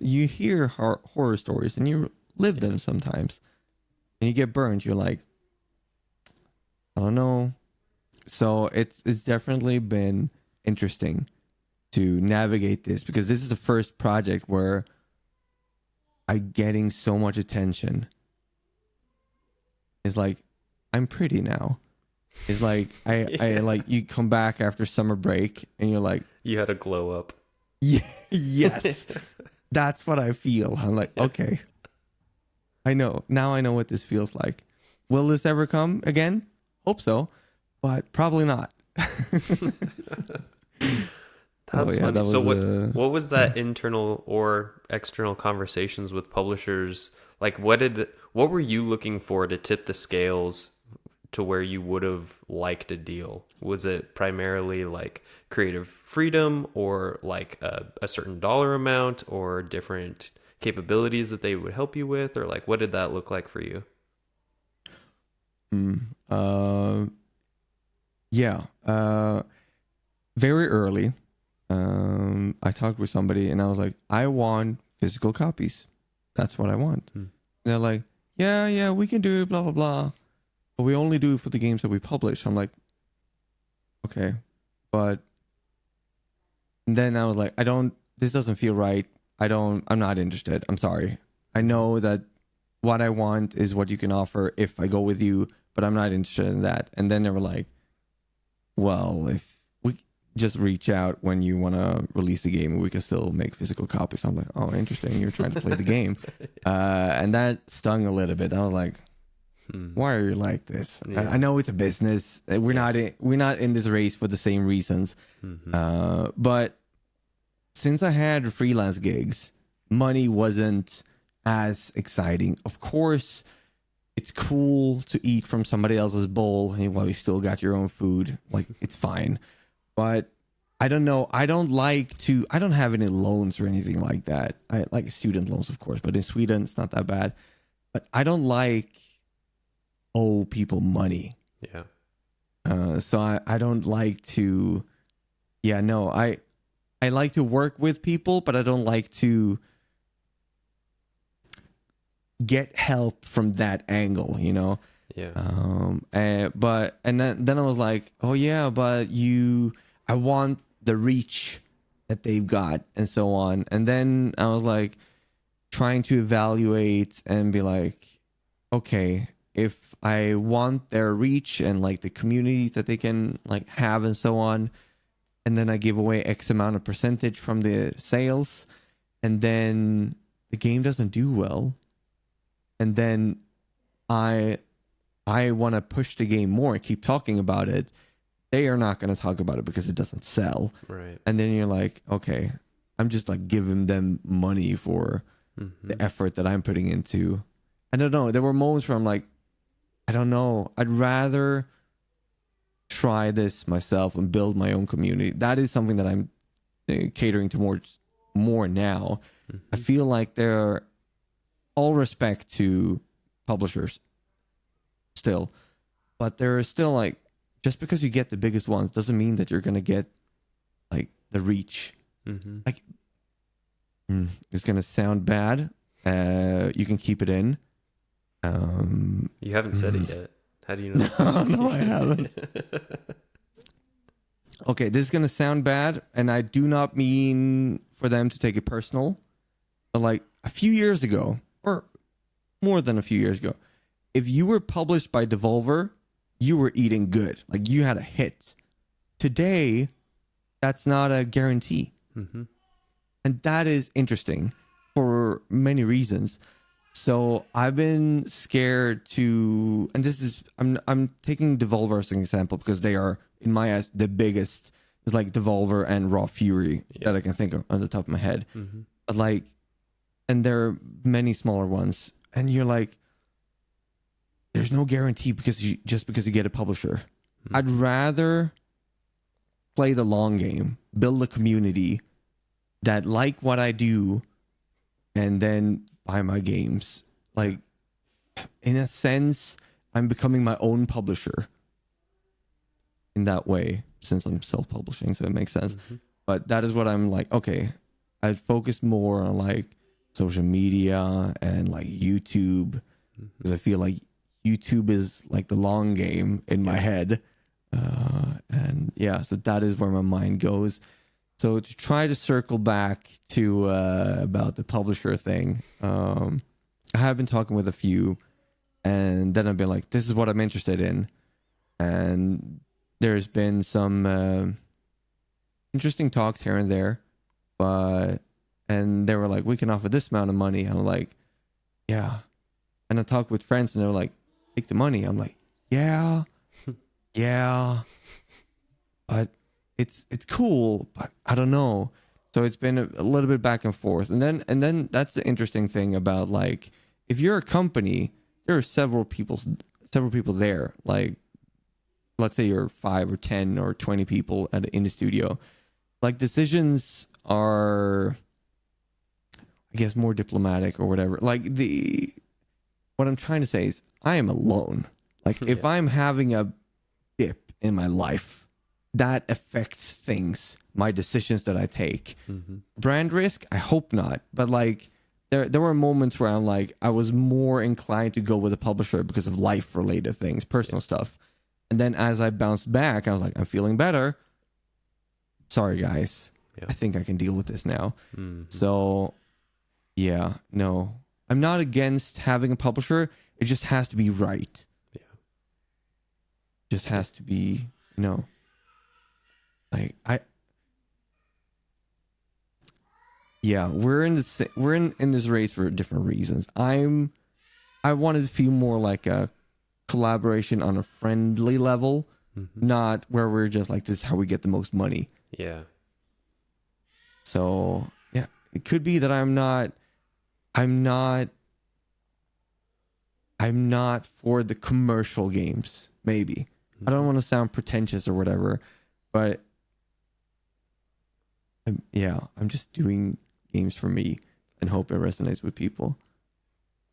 You hear horror stories and you live them sometimes, and you get burned. You're like, I don't know. So it's definitely been interesting to navigate this, because this is the first project where I'm getting so much attention. It's like, I'm pretty now. It's like I like, you come back after summer break and you're like, You had a glow up. yeah, yes, that's what I feel. I'm like, okay, I know now. I know what this feels like. Will this ever come again? Hope so, but probably not. That's funny. That So was, what was that internal or external conversations with publishers like? What were you looking for to tip the scales to where you would have liked a deal? Was it primarily like creative freedom, or like a certain dollar amount, or different capabilities that they would help you with, or like what did that look like for you? Very early, I talked with somebody and I was like, I want physical copies. That's what I want. And they're like, yeah, we can do it, blah, blah, blah. But we only do it for the games that we publish. I'm like, okay. But then I was like, this doesn't feel right. I'm not interested. I'm sorry. I know that what I want is what you can offer if I go with you, but I'm not interested in that. And then they were like, well, if we just reach out when you want to release the game, we can still make physical copies. I'm like, oh, interesting. You're trying to play the game. And that stung a little bit. I was like, why are you like this? Yeah. I know it's a business. We're not in this race for the same reasons. But since I had freelance gigs, money wasn't as exciting. Of course, it's cool to eat from somebody else's bowl while you still got your own food. Like, it's fine. But I don't know. I don't have any loans or anything like that. I like student loans, of course, but in Sweden, it's not that bad. But I don't like owe people money. Yeah. So I don't like to, I like to work with people, but I don't like to get help from that angle, you know? Yeah. And then I was like, oh yeah, but I want the reach that they've got and so on. And then I was like trying to evaluate and be like, okay, if I want their reach and like the communities that they can like have and so on, and then I give away X amount of percentage from the sales, and then the game doesn't do well, and then I want to push the game more, keep talking about it, they are not going to talk about it because it doesn't sell. Right. And then you're like, okay, I'm just like giving them money for the effort that I'm putting into. I don't know. There were moments where I'm like, I don't know. I'd rather try this myself and build my own community. That is something that I'm catering to more now. I feel like they're all respect to publishers still, but there is still like, just because you get the biggest ones doesn't mean that you're going to get like the reach. Like, it's going to sound bad. You can keep it in. You haven't said it yet. How do you know? No, I haven't. Okay, this is going to sound bad, and I do not mean for them to take it personal, but like a few years ago, or more than a few years ago, if you were published by Devolver, you were eating good. Like, you had a hit. Today, that's not a guarantee. And that is interesting for many reasons. So I've been scared to, and this is, I'm taking Devolver as an example because they are, in my eyes, the biggest. Is like Devolver and Raw Fury that I can think of on the top of my head. But like, and there are many smaller ones, and you're like, there's no guarantee because you get a publisher. Mm-hmm. I'd rather play the long game, build a community that like what I do, and then buy my games. Like, in a sense, I'm becoming my own publisher in that way, since I'm self-publishing, so it makes sense. Mm-hmm. But that is what I'm like, okay, I'd focus more on like social media and like YouTube, because I feel like YouTube is like the long game in my head. And yeah, so that is where my mind goes. So to try to circle back to about the publisher thing, I have been talking with a few, and then I've been like, this is what I'm interested in. And there's been some interesting talks here and there, and they were like, we can offer this amount of money. I'm like, yeah. And I talked with friends, and they were like, take the money. I'm like, yeah, yeah, but it's cool, but I don't know. So it's been a little bit back and forth, and then that's the interesting thing about, like, if you're a company, there are several people there. Like, let's say you're 5 or 10 or 20 people in the studio. Like, decisions are, I guess, more diplomatic or whatever. Like, what I'm trying to say is, I am alone. Like, if I'm having a dip in my life, that affects things, my decisions that I take. Mm-hmm. Brand risk, I hope not. But like, there were moments where I'm like, I was more inclined to go with a publisher because of life related things, personal stuff. And then as I bounced back, I was like, I'm feeling better. Sorry, guys. I think I can deal with this now. Mm-hmm. So, yeah, no. I'm not against having a publisher. It just has to be right. Yeah. Just has to be, like, yeah, we're in this race for different reasons. I wanted to feel more like a collaboration on a friendly level, not where we're just like, this is how we get the most money. Yeah. So yeah, it could be that I'm not for the commercial games. Maybe I don't want to sound pretentious or whatever, but I'm just doing games for me and hope it resonates with people.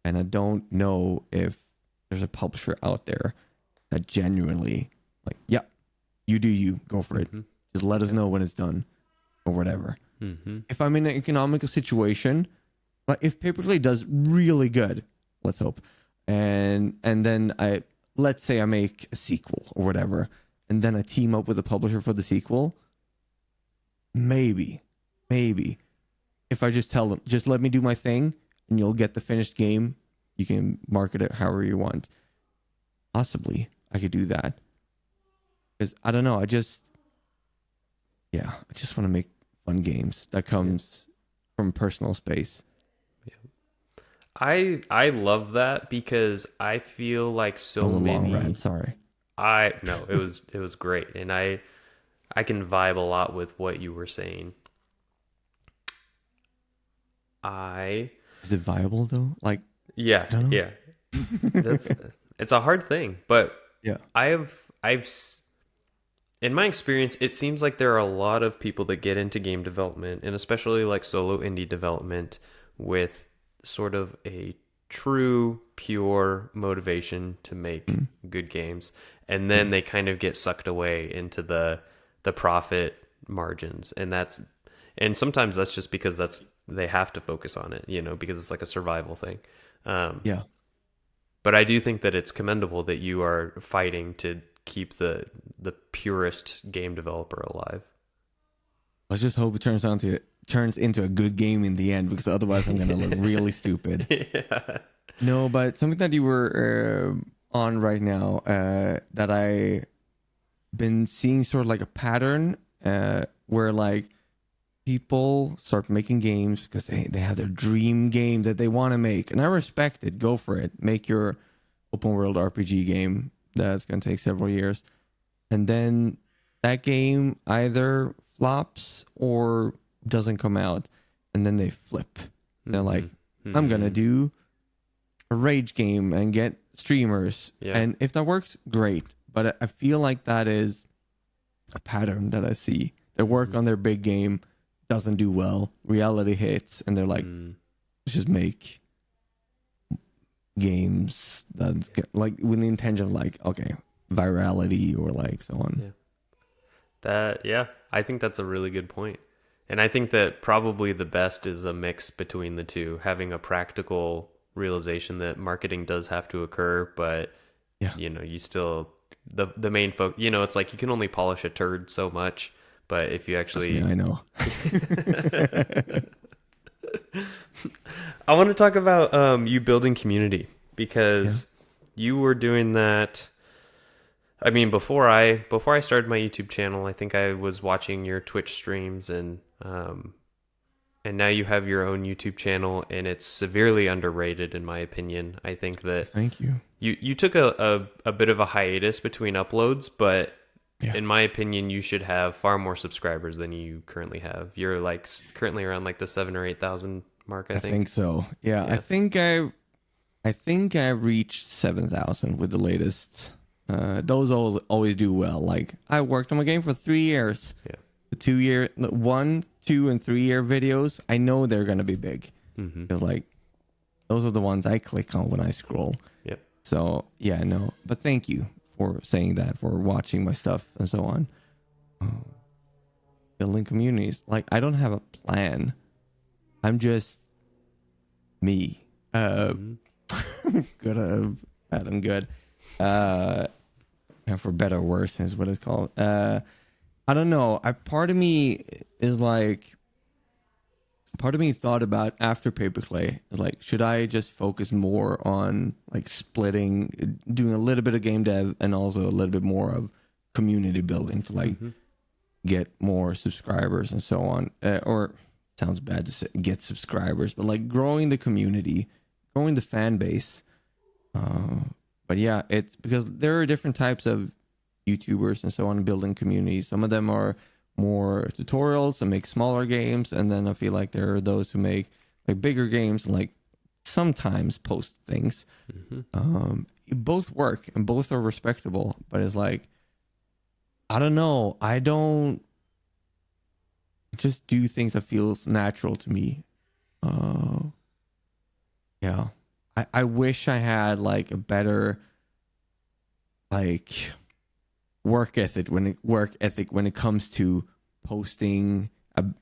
And I don't know if there's a publisher out there that genuinely, like, yeah, you do you, go for it. Just let us know when it's done or whatever. If I'm in an economical situation, like if PaperKlay does really good, let's hope, and then let's say I make a sequel or whatever, and then I team up with a publisher for the sequel, maybe if I just tell them, just let me do my thing and you'll get the finished game, you can market it however you want. Possibly I could do that, because I don't know, I just want to make fun games that comes from personal space. I love that, because I feel like so That was a many. long rant, sorry. It was great, and I can vibe a lot with what you were saying. Is it viable though? Like, Yeah, I don't know. yeah. It's a hard thing, but Yeah. In my experience, it seems like there are a lot of people that get into game development, and especially like solo indie development, with sort of a true, pure motivation to make good games, and then they kind of get sucked away into the profit margins, and sometimes that's just because they have to focus on it, because it's like a survival thing. Yeah. But I do think that it's commendable that you are fighting to keep the purest game developer alive. Let's just hope it turns into a good game in the end, because otherwise I'm gonna look really stupid. Yeah. No, but something that you were on right now, that I been seeing sort of like a pattern, where like people start making games because they have their dream game that they want to make, and I respect it. Go for it. Make your open world RPG game that's going to take several years, and then that game either flops or doesn't come out, and then they flip. They're like, I'm gonna do a rage game and get streamers. Yeah. And if that works, great. But I feel like that is a pattern that I see. They work on their big game, doesn't do well, reality hits, and they're like, let's just make games that get, like, with the intention of like, okay, virality or like so on. I think that's a really good point. And I think that probably the best is a mix between the two, having a practical realization that marketing does have to occur, but you still the main focus, it's like you can only polish a turd so much, but if you actually I know. I want to talk about you building community, because you were doing that. I mean, before I started my YouTube channel, I think I was watching your Twitch streams, and now you have your own YouTube channel, and it's severely underrated in my opinion. I think that Thank you. You took a bit of a hiatus between uploads, but in my opinion, you should have far more subscribers than you currently have. You're like currently around like the 7,000 or 8,000 mark. I think so. Yeah, I think I've reached 7,000 with the latest. Those always do well. Like, I worked on my game for 3 years. Yeah. The 1, 2, and 3 year videos, I know they're gonna be big, because like those are the ones I click on when I scroll. Yep. So yeah, no. But thank you for saying that, for watching my stuff and so on. Building communities. Like, I don't have a plan. I'm just me. Good. Bad and good. And for better or worse is what it's called. I don't know. Part of me thought about after PaperKlay is like, should I just focus more on like splitting, doing a little bit of game dev and also a little bit more of community building to like get more subscribers and so on. Or sounds bad to say get subscribers, but like growing the community, growing the fan base. But yeah, it's because there are different types of YouTubers and so on building communities. Some of them are more tutorials and make smaller games, and then I feel like there are those who make like bigger games and like sometimes post things. Both work and both are respectable, but it's like, I don't know. I don't just do things that feels natural to me. Yeah. I wish I had like a better like work ethic when it comes to posting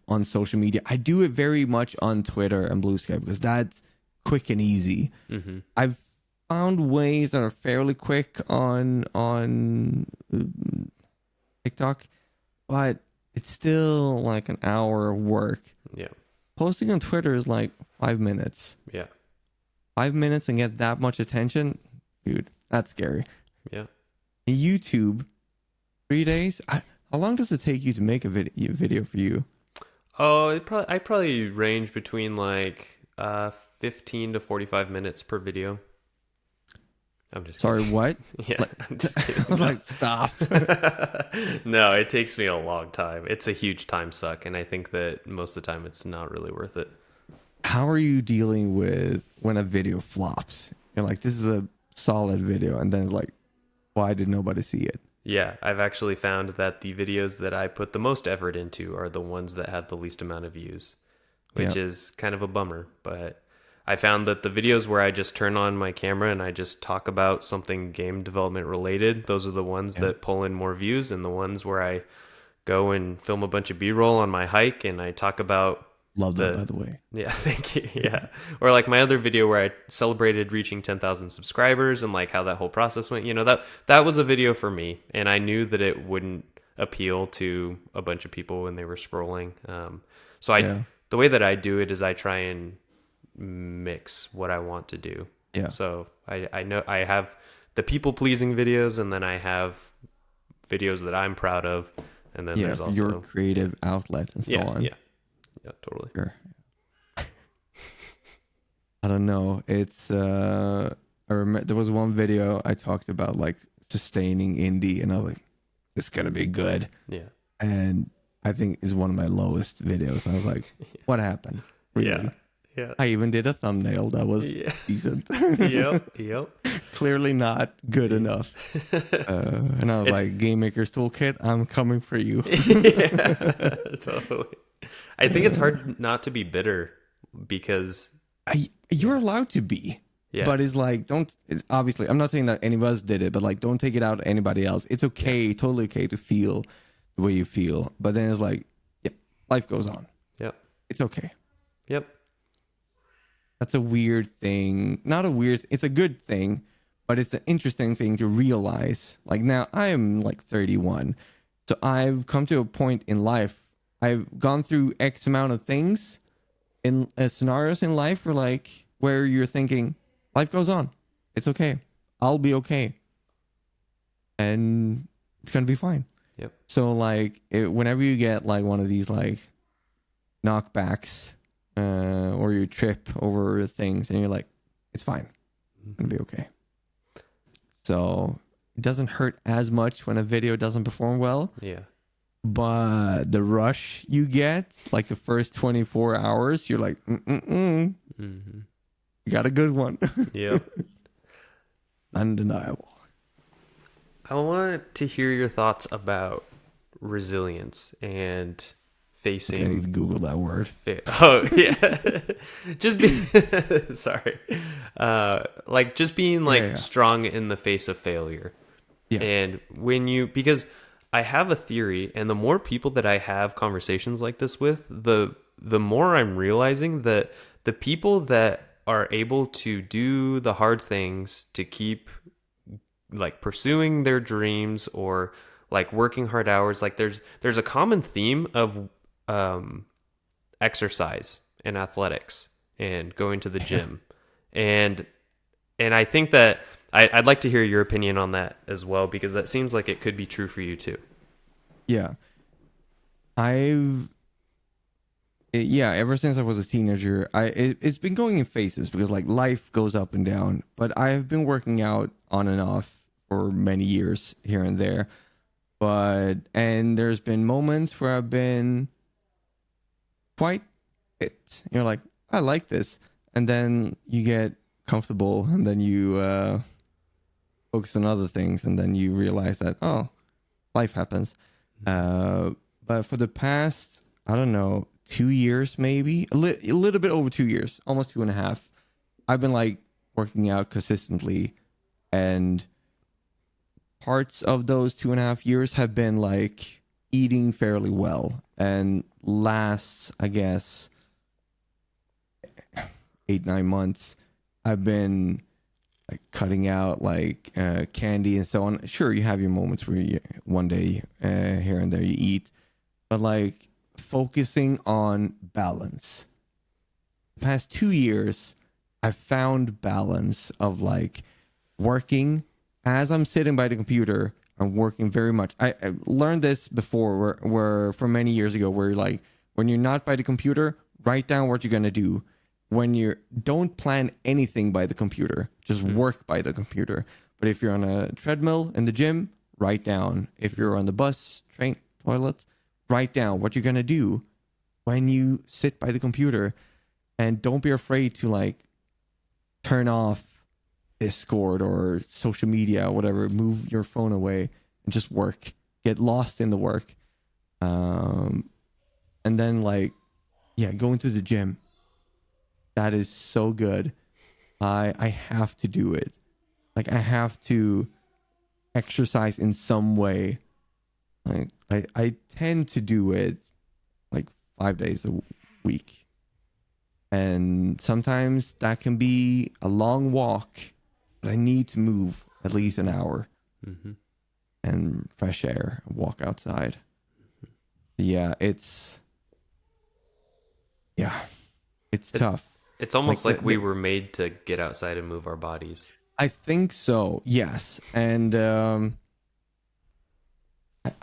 on social media. I do it very much on Twitter and Blue Sky because that's quick and easy. I've found ways that are fairly quick on TikTok, but it's still like an hour of work. Yeah. Posting on Twitter is like 5 minutes. Yeah. 5 minutes and get that much attention, dude, that's scary. Yeah. YouTube, 3 days. How long does it take you to make a video for you? Oh, I probably range between like 15 to 45 minutes per video. I'm just sorry, kidding. What? Yeah, I'm just kidding. I was like, stop. No, it takes me a long time. It's a huge time suck, and I think that most of the time it's not really worth it. How are you dealing with when a video flops? You're like, this is a solid video, and then it's like, why did nobody see it? Yeah, I've actually found that the videos that I put the most effort into are the ones that have the least amount of views, which is kind of a bummer. But I found that the videos where I just turn on my camera and I just talk about something game development related, those are the ones that pull in more views, and the ones where I go and film a bunch of B-roll on my hike and I talk about Love that, by the way. Yeah, thank you. Yeah. Or like my other video where I celebrated reaching 10,000 subscribers and like how that whole process went, that was a video for me. And I knew that it wouldn't appeal to a bunch of people when they were scrolling. The way that I do it is I try and mix what I want to do. Yeah. So I know I have the people pleasing videos, and then I have videos that I'm proud of. And then there's also your creative outlet and so on. Yeah, totally. Sure. I don't know. It's I remember there was one video I talked about like sustaining indie, and I was like, it's gonna be good. Yeah. And I think it's one of my lowest videos. I was like, what happened? Really? Yeah. I even did a thumbnail that was Yeah. decent. Yep. Clearly not good enough. And I was like, Game Maker's Toolkit, I'm coming for you. Yeah, totally. I think it's hard not to be bitter because You're allowed to be. yeah, But it's like, obviously, I'm not saying that any of us did it, but like, don't take it out on anybody else. It's okay, totally okay to feel the way you feel. But then it's like, yeah, life goes on. yep, It's okay. yep, That's a weird thing. Not a weird, it's a good thing, but it's an interesting thing to realize. Like now, I am like 31. So I've come to a point in life, I've gone through X amount of things in scenarios in life where you're thinking, life goes on. It's okay. I'll be okay. And it's going to be fine. yep, So like whenever you get like one of these like knockbacks or you trip over things and you're like, it's fine. It's going to be okay. So it doesn't hurt as much when a video doesn't perform well. yeah, But the rush you get, like the first 24 hours, you're like, you got a good one. yep. Undeniable. I want to hear your thoughts about resilience and Okay, facing. Google that word. Oh yeah, just be sorry. Like just being like Yeah. strong in the face of failure. Yeah. And because I have a theory, and the more people that I have conversations like this with, the more I'm realizing that the people that are able to do the hard things to keep like pursuing their dreams or like working hard hours, like there's a common theme of exercise and athletics and going to the gym. and I think that I'd like to hear your opinion on that as well, because that seems like it could be true for you too. Yeah. Ever since I was a teenager, it's been going in phases because like life goes up and down, but I've been working out on and off for many years here and there. And there's been moments where I've been quite fit. You're like, I like this. And then you get comfortable and then you focus on other things and then you realize that, oh, life happens. But for the past, I don't know, 2 years maybe, a little bit over 2 years, almost 2.5, I've been like working out consistently, and parts of those 2.5 years have been like eating fairly well. And last, I guess, 8-9 months, I've been like cutting out like candy and so on. Sure, you have your moments where you one day here and there you eat, but like focusing on balance. The past 2 years, I've found balance of like working as I'm sitting by the computer. I'm working very much. I learned this before, where from many years ago, where like when you're not by the computer, write down what you're gonna do. When don't plan anything by the computer, just work by the computer. But if you're on a treadmill in the gym, write down. If you're on the bus, train, toilet, write down what you're gonna do when you sit by the computer. And don't be afraid to like turn off Discord or social media or whatever. Move your phone away and just work. Get lost in the work. And then like, going to the gym. That is so good. I have to do it. Like I have to exercise in some way. Like I tend to do it like 5 days a week. And sometimes that can be a long walk, but I need to move at least an hour and fresh air, walk outside. Yeah, it's tough. It's almost like we the- were made to get outside and move our bodies. I think so. Yes. And I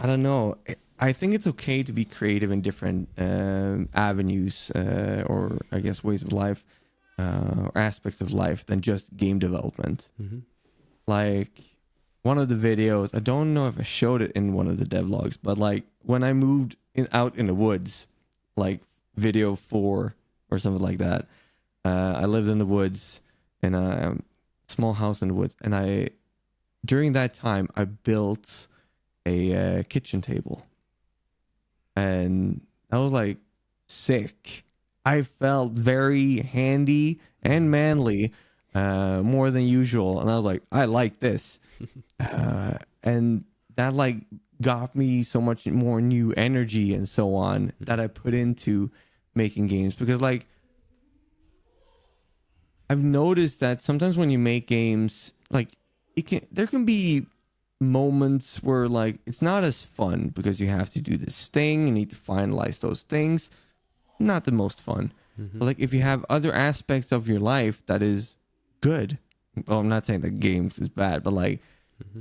don't know. I think it's okay to be creative in different avenues or I guess ways of life or aspects of life than just game development. Like one of the videos, I don't know if I showed it in one of the devlogs, but like when I moved out in the woods, like video 4 or something like that, I lived in the woods in a small house in the woods, and during that time I built a kitchen table, and that was like sick. I felt very handy and manly, more than usual, and I was like, I like this, and that like got me so much more new energy and so on that I put into making games. Because like I've noticed that sometimes when you make games, like there can be moments where like it's not as fun because you have to do this thing, you need to finalize those things. Not the most fun. Mm-hmm. But like if you have other aspects of your life that is good. Well, I'm not saying that games is bad, but like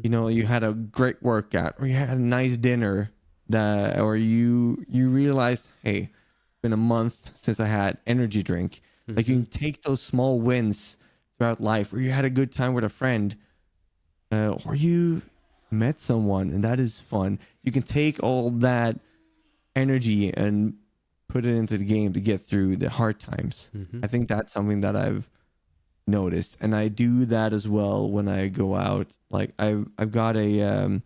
you know, you had a great workout or you had a nice dinner that, or you realized, hey, it's been a month since I had energy drink. Like you can take those small wins throughout life, or you had a good time with a friend, or you met someone, and that is fun. You can take all that energy and put it into the game to get through the hard times. I think that's something that I've noticed, and I do that as well when I go out. Like I've got a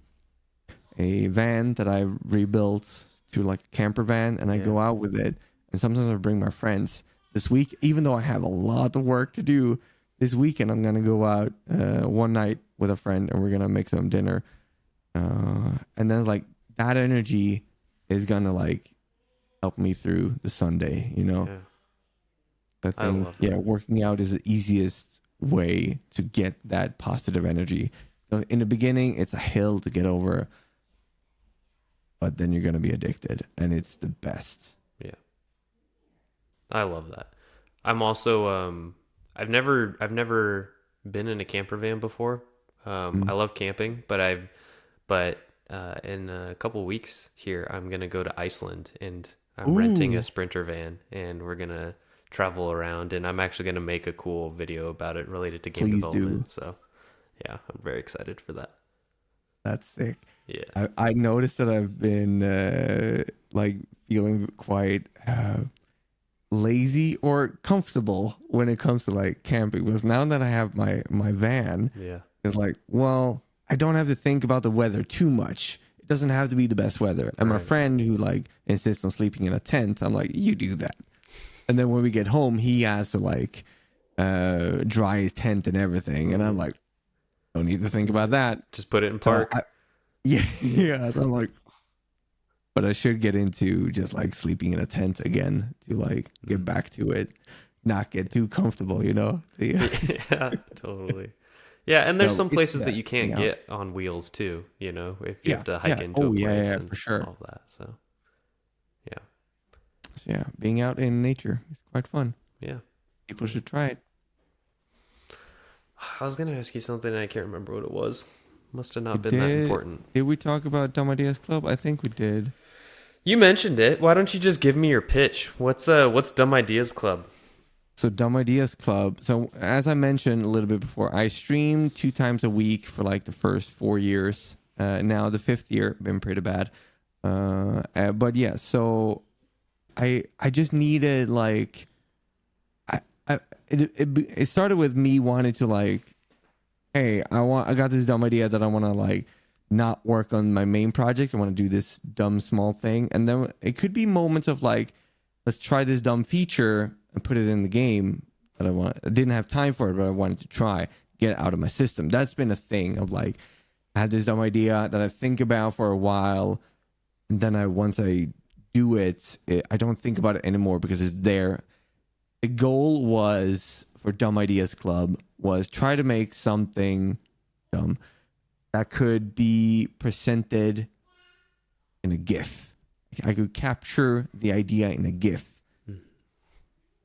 van that I've rebuilt to like a camper van, and I go out with it, and sometimes I bring my friends. This week, even though I have a lot of work to do this weekend, I'm gonna go out one night with a friend, and we're gonna make some dinner, and then it's like that energy is gonna like help me through the Sunday, you know. I think working out is the easiest way to get that positive energy. In the beginning, it's a hill to get over, but then you're gonna be addicted, and it's the best. Yeah, I love that. I'm also I've never been in a camper van before. I love camping, but in a couple weeks here, I'm gonna go to Iceland, and I'm renting a Sprinter van, and we're gonna travel around, and I'm actually gonna make a cool video about it related to game development. So yeah, I'm very excited for that. That's sick. Yeah, I noticed that I've been like feeling quite lazy or comfortable when it comes to like camping, because now that I have my van, it's like, well, I don't have to think about the weather too much. It doesn't have to be the best weather. And my friend who like insists on sleeping in a tent, I'm like, you do that. And then when we get home, he has to like dry his tent and everything, and I'm like, don't need to think about that. Just put it in park. Yeah. So I'm like, but I should get into just like sleeping in a tent again to like get back to it, not get too comfortable, you know? Yeah, totally. Yeah, and there's some places that you can't get on wheels too, you know, if you have to hike into a place and for sure. all that. So, yeah, being out in nature is quite fun. Yeah. People should try it. I was going to ask you something and I can't remember what it was. Must have not been that important. Did we talk about Dumb Ideas Club? I think we did. You mentioned it. Why don't you just give me your pitch? What's Dumb Ideas Club? So Dumb Ideas Club. So as I mentioned a little bit before, I streamed 2 times a week for like the first 4 years. Now the 5th year been pretty bad. But yeah, so I just needed like it started with me wanting to like, hey, I got this dumb idea that I want to like not work on my main project. I want to do this dumb small thing, and then it could be moments of like, let's try this dumb feature and put it in the game that I didn't have time for it, but I wanted to try, get it out of my system. That's been a thing of like, I had this dumb idea that I think about for a while, and then once I do it, I don't think about it anymore because it's there. The goal was for Dumb Ideas Club was try to make something dumb that could be presented in a GIF. I could capture the idea in a GIF,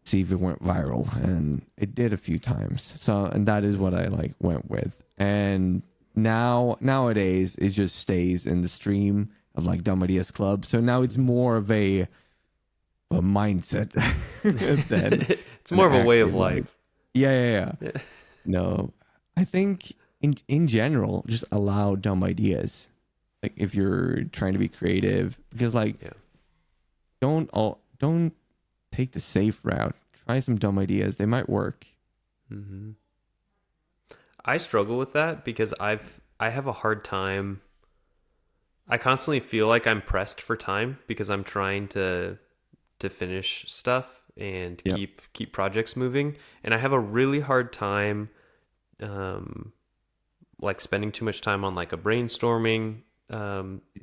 see if it went viral, and it did a few times. So, and that is what I like went with. And nowadays it just stays in the stream of like Dumb Ideas Club. So now it's more of a mindset than it's more of a way of life. Yeah. No, I think in general, just allow dumb ideas. Like if you're trying to be creative, because like don't take the safe route. try some dumb ideas. They might work. Mm-hmm. I struggle with that because I have a hard time. I constantly feel like I'm pressed for time because I'm trying to finish stuff and Yeah. keep projects moving, and I have a really hard time um like spending too much time on like a brainstorming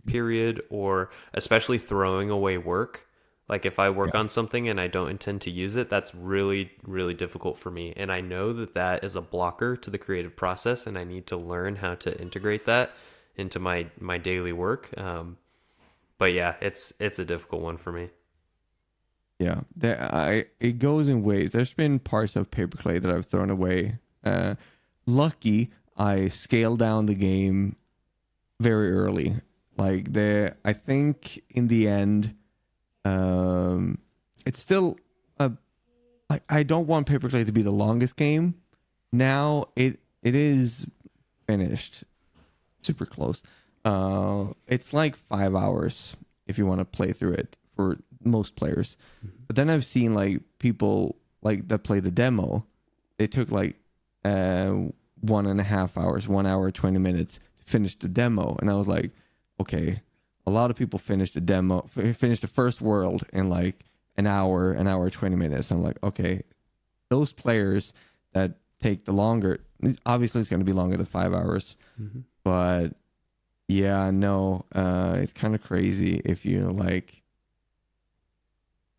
period, or especially throwing away work. Like if I work Yeah. on something and I don't intend to use it, that's really, really difficult for me. And I know that that is a blocker to the creative process, and I need to learn how to integrate that into my daily work. But yeah, it's a difficult one for me. Yeah. It goes in waves. There's been parts of PaperKlay that I've thrown away. Lucky I scaled down the game very early. Like I think in the end, it's still I don't want PaperKlay to be the longest game. Now it is finished, super close. It's like 5 hours if you want to play through it for most players. But then I've seen like people like that play the demo. They took like 1.5 hours, 1 hour 20 minutes to finish the demo, and I was like, okay, a lot of people finish the demo, finish the first world in like an hour 20 minutes. I'm like, okay, those players that take the longer, obviously it's going to be longer than 5 hours, Mm-hmm. but yeah, no, it's kind of crazy if you like.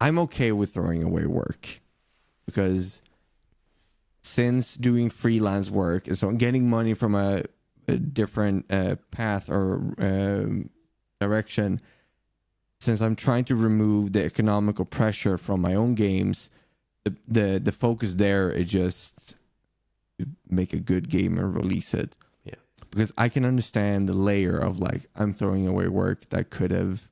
I'm okay with throwing away work because since doing freelance work, and so getting money from a different path or direction, since I'm trying to remove the economical pressure from my own games, the focus there is just to make a good game and release it. Yeah. Because I can understand the layer of like I'm throwing away work that could have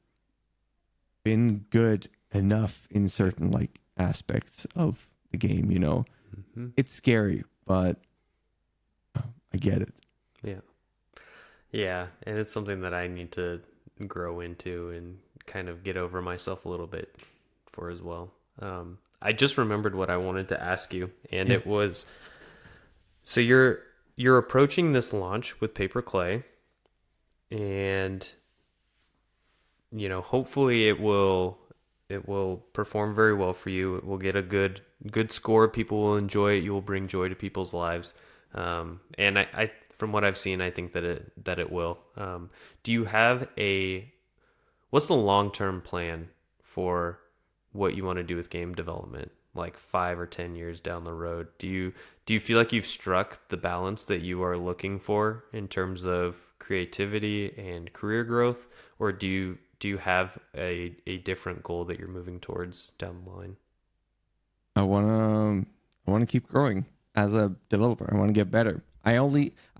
been good enough in certain like aspects of the game, you know. Mm-hmm. It's scary, but I get it. Yeah. Yeah, and it's something that I need to grow into and kind of get over myself a little bit for as well. I just remembered what I wanted to ask you, and Yeah. it was, so you're approaching this launch with PaperKlay, and hopefully it will perform very well for you. It will get a good score. People will enjoy it. You will bring joy to people's lives. And I from what I've seen, I think that it will. Do you have what's the long-term plan for what you want to do with game development, like 5 or 10 years down the road? Do you feel like you've struck the balance that you are looking for in terms of creativity and career growth, or do you have a different goal that you're moving towards down the line? I wanna keep growing as a developer. I want to get better. I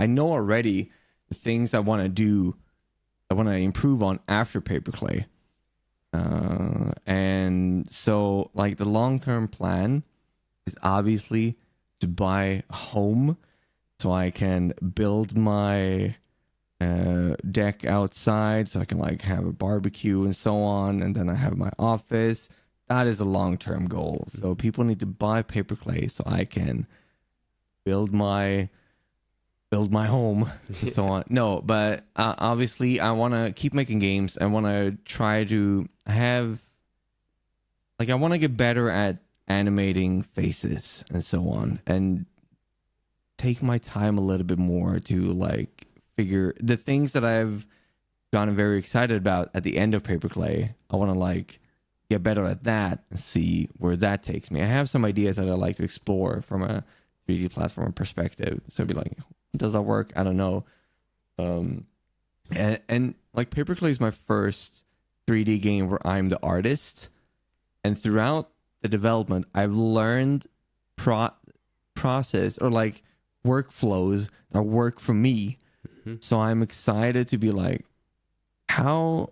know already the things I want to do. I want to improve on after PaperKlay. And so like the long-term plan is obviously to buy a home so I can build my deck outside so I can like have a barbecue and so on, and then I have my office. That is a long-term goal. So people need to buy PaperKlay so I can build my home and so on. No, but obviously I want to keep making games. I want to try to have like I want to get better at animating faces and so on, and take my time a little bit more to like figure the things that I've gotten very excited about at the end of PaperKlay. I want to like get better at that and see where that takes me. I have some ideas that I like to explore from a 3D platform perspective. So I'd be like, does that work? I don't know. And like PaperKlay is my first 3D game where I'm the artist, and throughout the development, I've learned process or like workflows that work for me. Mm-hmm. So I'm excited to be like, what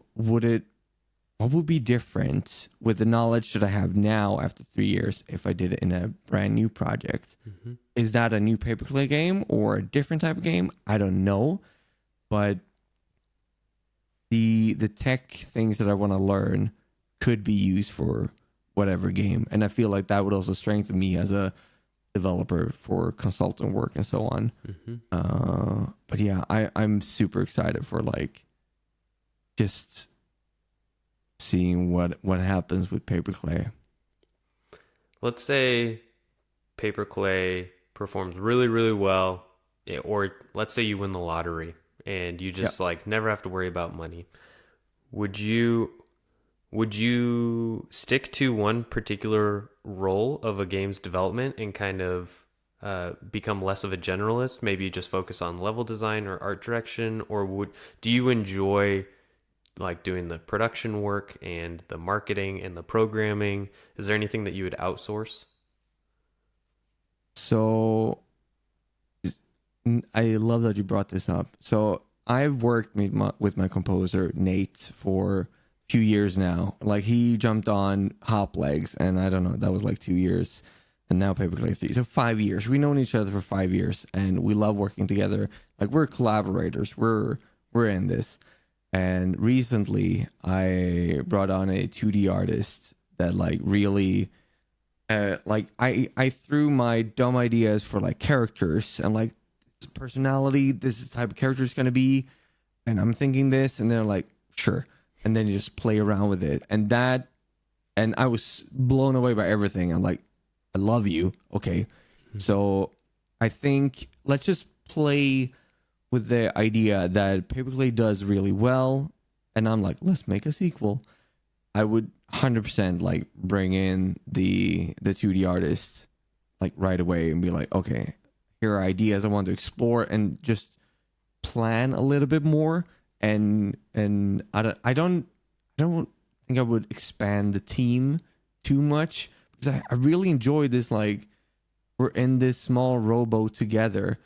would be different with the knowledge that I have now after 3 years if I did it in a brand new project? Mm-hmm. Is that a new PaperKlay game or a different type of game? I don't know. But the tech things that I want to learn could be used for whatever game. And I feel like that would also strengthen me as a developer for consultant work and so on. But yeah, I'm super excited for like just seeing what happens with PaperKlay. Let's say PaperKlay performs really, really well, or let's say you win the lottery and you Yeah. just like never have to worry about money. Would you would you stick to one particular role of a game's development and kind of become less of a generalist? Maybe just focus on level design or art direction, or would do you enjoy like doing the production work and the marketing and the programming? Is there anything that you would outsource? So I love that you brought this up. So I've worked with my composer Nate for a few years now. Like he jumped on Hop Legs, and I don't know, that was like 2 years, and now PaperKlay 3. So 5 years. We've known each other for 5 years, and we love working together. Like we're collaborators. We're in this. And recently, I brought on a 2D artist that like really like I threw my dumb ideas for like characters and like personality, this is the type of character it's going to be, and I'm thinking this, and they're like sure, and then you just play around with it, and I was blown away by everything. I'm like, I love you, okay. So I think let's just play with the idea that PaperKlay does really well, and I'm like, let's make a sequel. I would 100% like bring in the 2D artist like right away and be like, okay, here are ideas I want to explore, and just plan a little bit more. And I don't think I would expand the team too much, because I really enjoy this. Like we're in this small rowboat together.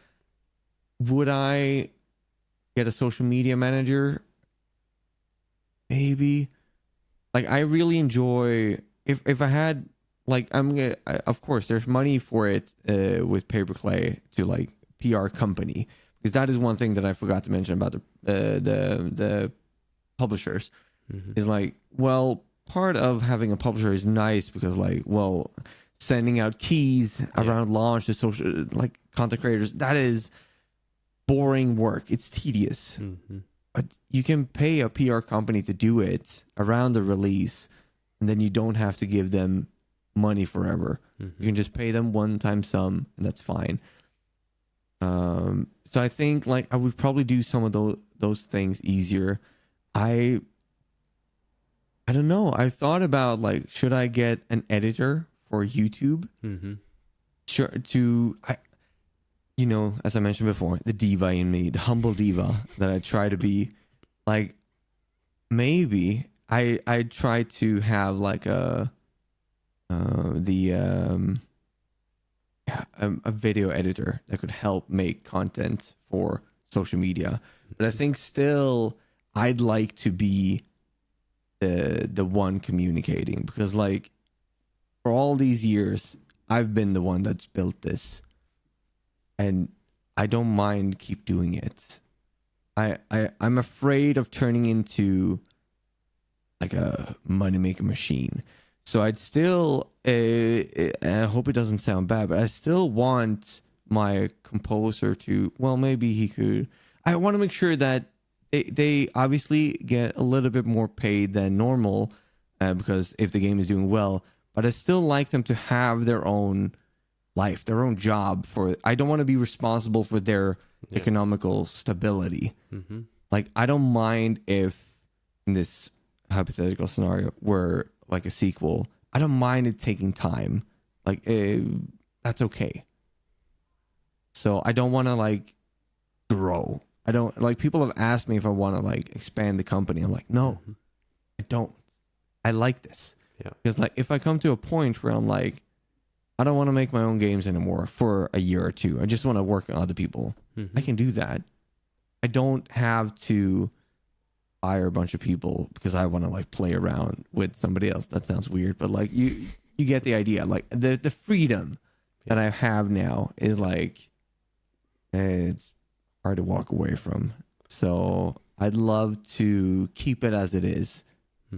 Would I get a social media manager? Maybe. Like I really enjoy if I had like of course there's money for it with PaperKlay to like PR company, because that is one thing that I forgot to mention about the publishers. Is like, well, part of having a publisher is nice because like, well, sending out keys around launch to social like content creators, that is boring work. It's tedious. But you can pay a PR company to do it around the release, and then you don't have to give them money forever. You can just pay them one time sum, and that's fine. So I think like I would probably do some of those things easier. I don't know. I thought about like, should I get an editor for YouTube? Sure. As I mentioned before, the diva in me, the humble diva that I try to be, like maybe I try to have like a video editor that could help make content for social media. But I think still I'd like to be the one communicating, because like for all these years I've been the one that's built this, and I don't mind keep doing it. I'm afraid of turning into like a moneymaker machine. So I'd still, I hope it doesn't sound bad, but I still want my composer to, well, maybe he could, I want to make sure that they obviously get a little bit more paid than normal, because if the game is doing well, but I still like them to have their own life, their own job. I don't want to be responsible for their economical stability. Like I don't mind if in this hypothetical scenario where like a sequel, I don't mind it taking time. Like that's okay. So I don't want to like grow. I don't like, people have asked me if I want to like expand the company. I'm like, no, I don't. I like this. Because like if I come to a point where I'm like, I don't want to make my own games anymore for a year or two, I just want to work on other people, I can do that. I don't have to hire a bunch of people because I want to like play around with somebody else. That sounds weird, but like you get the idea. Like the freedom that I have now is like, it's hard to walk away from. So I'd love to keep it as it is.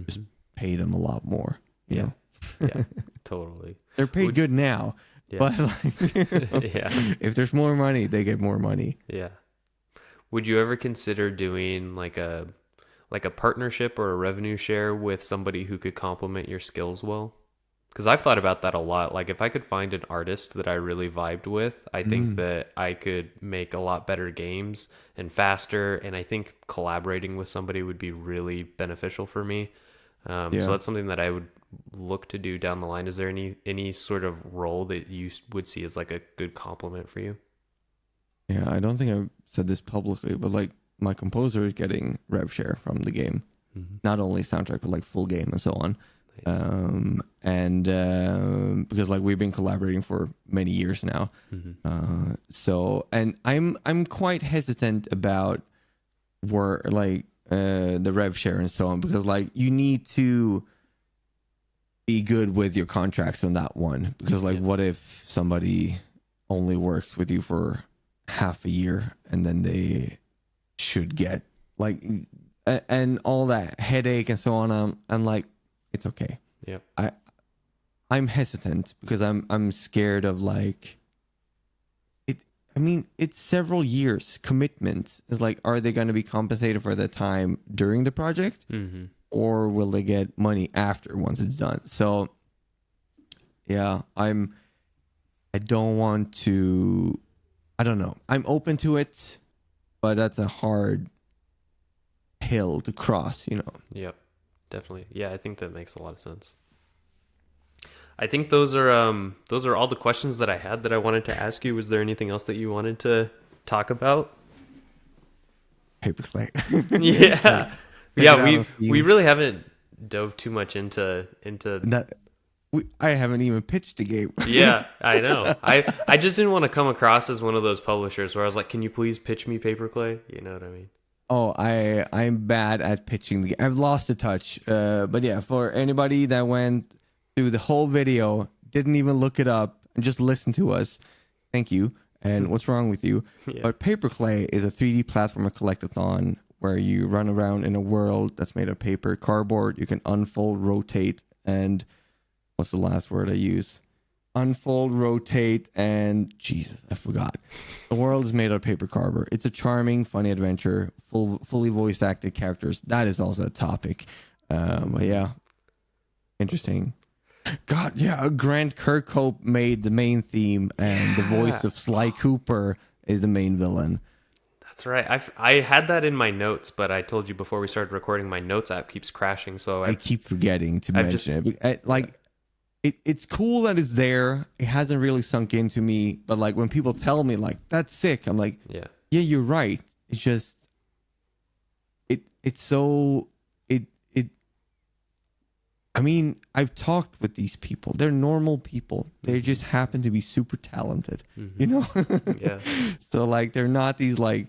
Just pay them a lot more, you know? Yeah, totally. They're paid good now, Yeah. but like, Yeah. if there's more money, they get more money. Yeah. Would you ever consider doing like a partnership or a revenue share with somebody who could complement your skills well? Because I've thought about that a lot. Like if I could find an artist that I really vibed with, I think Mm, that I could make a lot better games and faster. And I think collaborating with somebody would be really beneficial for me. So yeah. that's something that I would look to do down the line. Is there any sort of role that you would see as like a good complement for you? Yeah, I don't think I've said this publicly, but like my composer is getting rev share from the game. Mm-hmm. Not only soundtrack, but like full game and so on. Nice. And because like we've been collaborating for many years now. Mm-hmm. So and I'm quite hesitant about where like the rev share and so on, because like you need to be good with your contracts on that one, because like Yeah. what if somebody only works with you for half a year and then they should get like and all that headache and so on. I'm like, it's okay. Yeah. I'm hesitant because I'm scared of like it. I mean, it's several years commitment. It's like, are they going to be compensated for the time during the project, Mm-hmm. or will they get money after once it's done? So yeah, I don't want to. I don't know. I'm open to it, but that's a hard hill to cross, you know. Yep. Definitely. Yeah, I think that makes a lot of sense. I think those are all the questions that I had that I wanted to ask you. Was there anything else that you wanted to talk about? PaperKlay. Yeah. Check it Yeah, out on we Steam. really haven't dove too much into That I haven't even pitched the game. Yeah, I know. I just didn't want to come across as one of those publishers where I was like, "Can you please pitch me PaperKlay?" You know what I mean? Oh, I'm bad at pitching the game. I've lost the touch. But yeah, for anybody that went through the whole video, didn't even look it up, and just listened to us, thank you. And what's wrong with you? Yeah. But PaperKlay is a 3D platformer collectathon where you run around in a world that's made of paper, cardboard. You can unfold, rotate, and what's the last word I use? Unfold, rotate, and Jesus, I forgot. The world is made out of paper cardboard. It's a charming, funny adventure, fully voice acted characters. That is also a topic. But yeah, interesting. God, yeah, Grant Kirkhope made the main theme, and the voice of Sly Cooper is the main villain. That's right. I had that in my notes, but I told you before we started recording, my notes app keeps crashing. So I keep forgetting to I've just- mention it. Like, it's cool that it's there. It hasn't really sunk into me, but like when people tell me like that's sick, I'm like, yeah, yeah, you're right. It's just it's so it. I mean, I've talked with these people. They're normal people. They just happen to be super talented, you know? yeah. So like they're not these like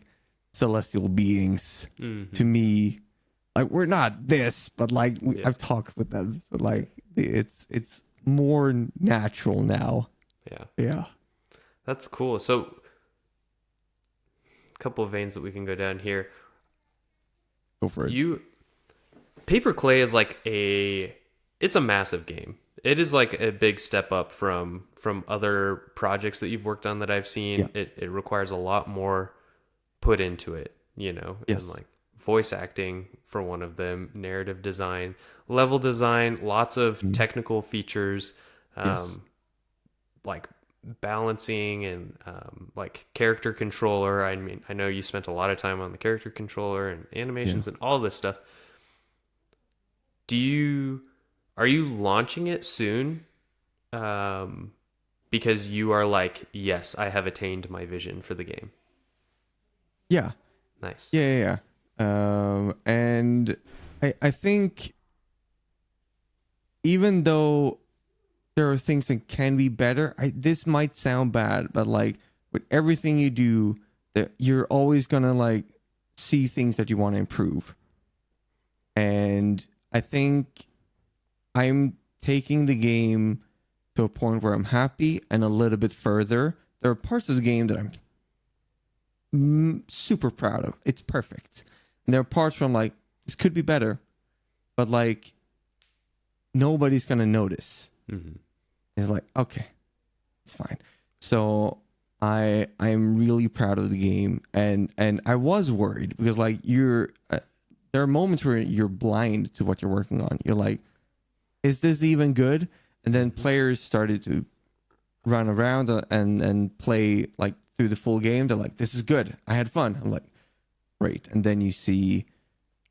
celestial beings to me. Like we're not this, but like Yeah. I've talked with them. So like it's more natural now. Yeah. Yeah. That's cool. So, a couple of veins that we can go down here. Go for it. PaperKlay is like it's a massive game. It is like a big step up from other projects that you've worked on that I've seen. Yeah. It requires a lot more put into it, you know, Yes. and like voice acting for one of them, narrative design, level design, lots of technical features, Yes. like balancing and like character controller. I mean, I know you spent a lot of time on the character controller and animations and all this stuff. Are you launching it soon? Because you are like, yes, I have attained my vision for the game. Yeah. Nice. Yeah. And I think even though there are things that can be better, this might sound bad, but like with everything you do, that you're always gonna like see things that you want to improve. And I think I'm taking the game to a point where I'm happy and a little bit further. There are parts of the game that I'm super proud of. It's perfect. And there are parts where I'm like, this could be better, but like nobody's gonna notice. Mm-hmm. It's like, okay, it's fine. So I'm really proud of the game, and I was worried because like there are moments where you're blind to what you're working on. You're like, is this even good? And then players started to run around and play like through the full game. They're like, this is good. I had fun. I'm like, great. And then you see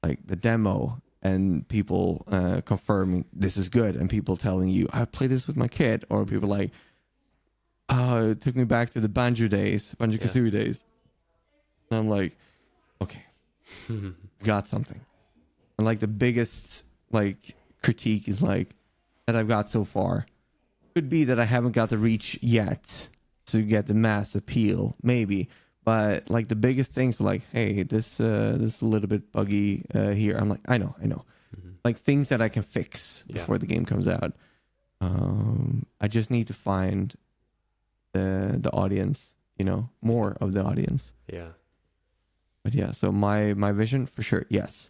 like the demo and people confirming this is good, and people telling you I played this with my kid, or people like, oh, it took me back to the Banjo Kazooie days. And I'm like, okay, got something. And like the biggest like critique is like that I've got so far could be that I haven't got the reach yet to get the mass appeal, maybe. But like the biggest things are like, hey, this is a little bit buggy here. I'm like, I know. Like things that I can fix before the game comes out. I just need to find the audience, more of the audience. Yeah. But yeah, so my vision for sure, yes.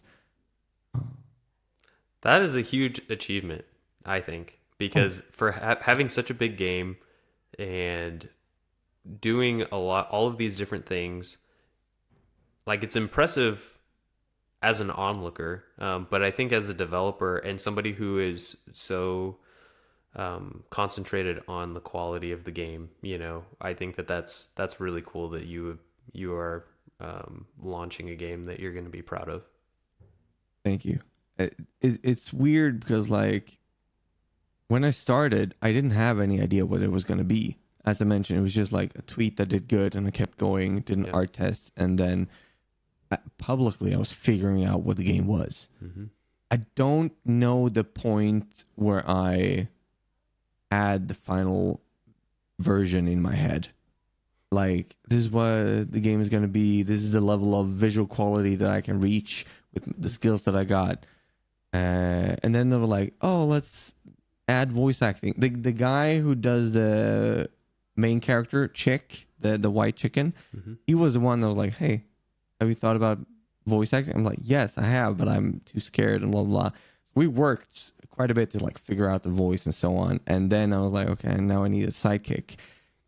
That is a huge achievement, I think, because for having such a big game and doing all of these different things, like it's impressive as an onlooker, but I think as a developer and somebody who is so concentrated on the quality of the game, I think that's really cool that you are launching a game that you're going to be proud of. Thank you. It's weird because like when I started, I didn't have any idea what it was going to be. As I mentioned, it was just like a tweet that did good, and I kept going, did an art test, and then publicly I was figuring out what the game was. I don't know the point where I had the final version in my head. Like, this is what the game is going to be. This is the level of visual quality that I can reach with the skills that I got. And then they were like, oh, let's add voice acting. The guy who does the main character, Chick, the white chicken, he was the one that was like, hey, have you thought about voice acting? I'm like, yes, I have, but I'm too scared and blah, blah. We worked quite a bit to like figure out the voice and so on. And then I was like, okay, now I need a sidekick.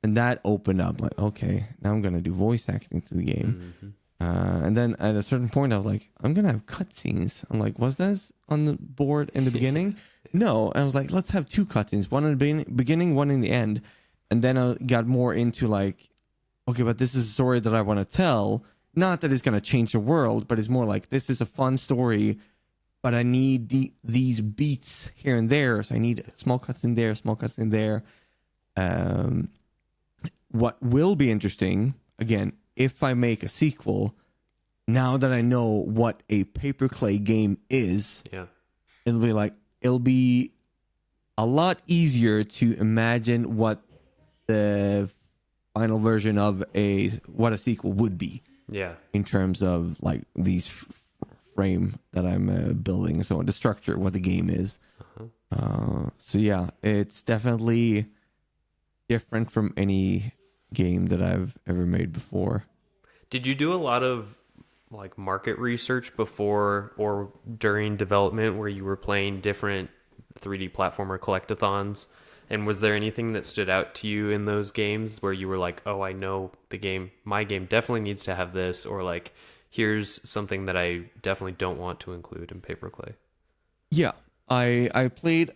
And that opened up like, okay, now I'm going to do voice acting to the game. And then at a certain point, I was like, I'm going to have cutscenes. I'm like, was this on the board in the beginning? No. And I was like, let's have two cutscenes, one in the beginning, one in the end. And then I got more into like, okay, but this is a story that I want to tell. Not that it's going to change the world, but it's more like, this is a fun story, but I need these beats here and there. So I need small cuts in there, small cuts in there. What will be interesting, again, if I make a sequel, now that I know what a PaperKlay game is, it'll be a lot easier to imagine what the final version of what a sequel would be. Yeah. In terms of like these frame that I'm building and so on, the structure, what the game is. So yeah, it's definitely different from any game that I've ever made before. Did you do a lot of like market research before or during development where you were playing different 3D platformer collectathons? And was there anything that stood out to you in those games where you were like, oh, I know my game definitely needs to have this, or like, here's something that I definitely don't want to include in PaperKlay? Yeah, I played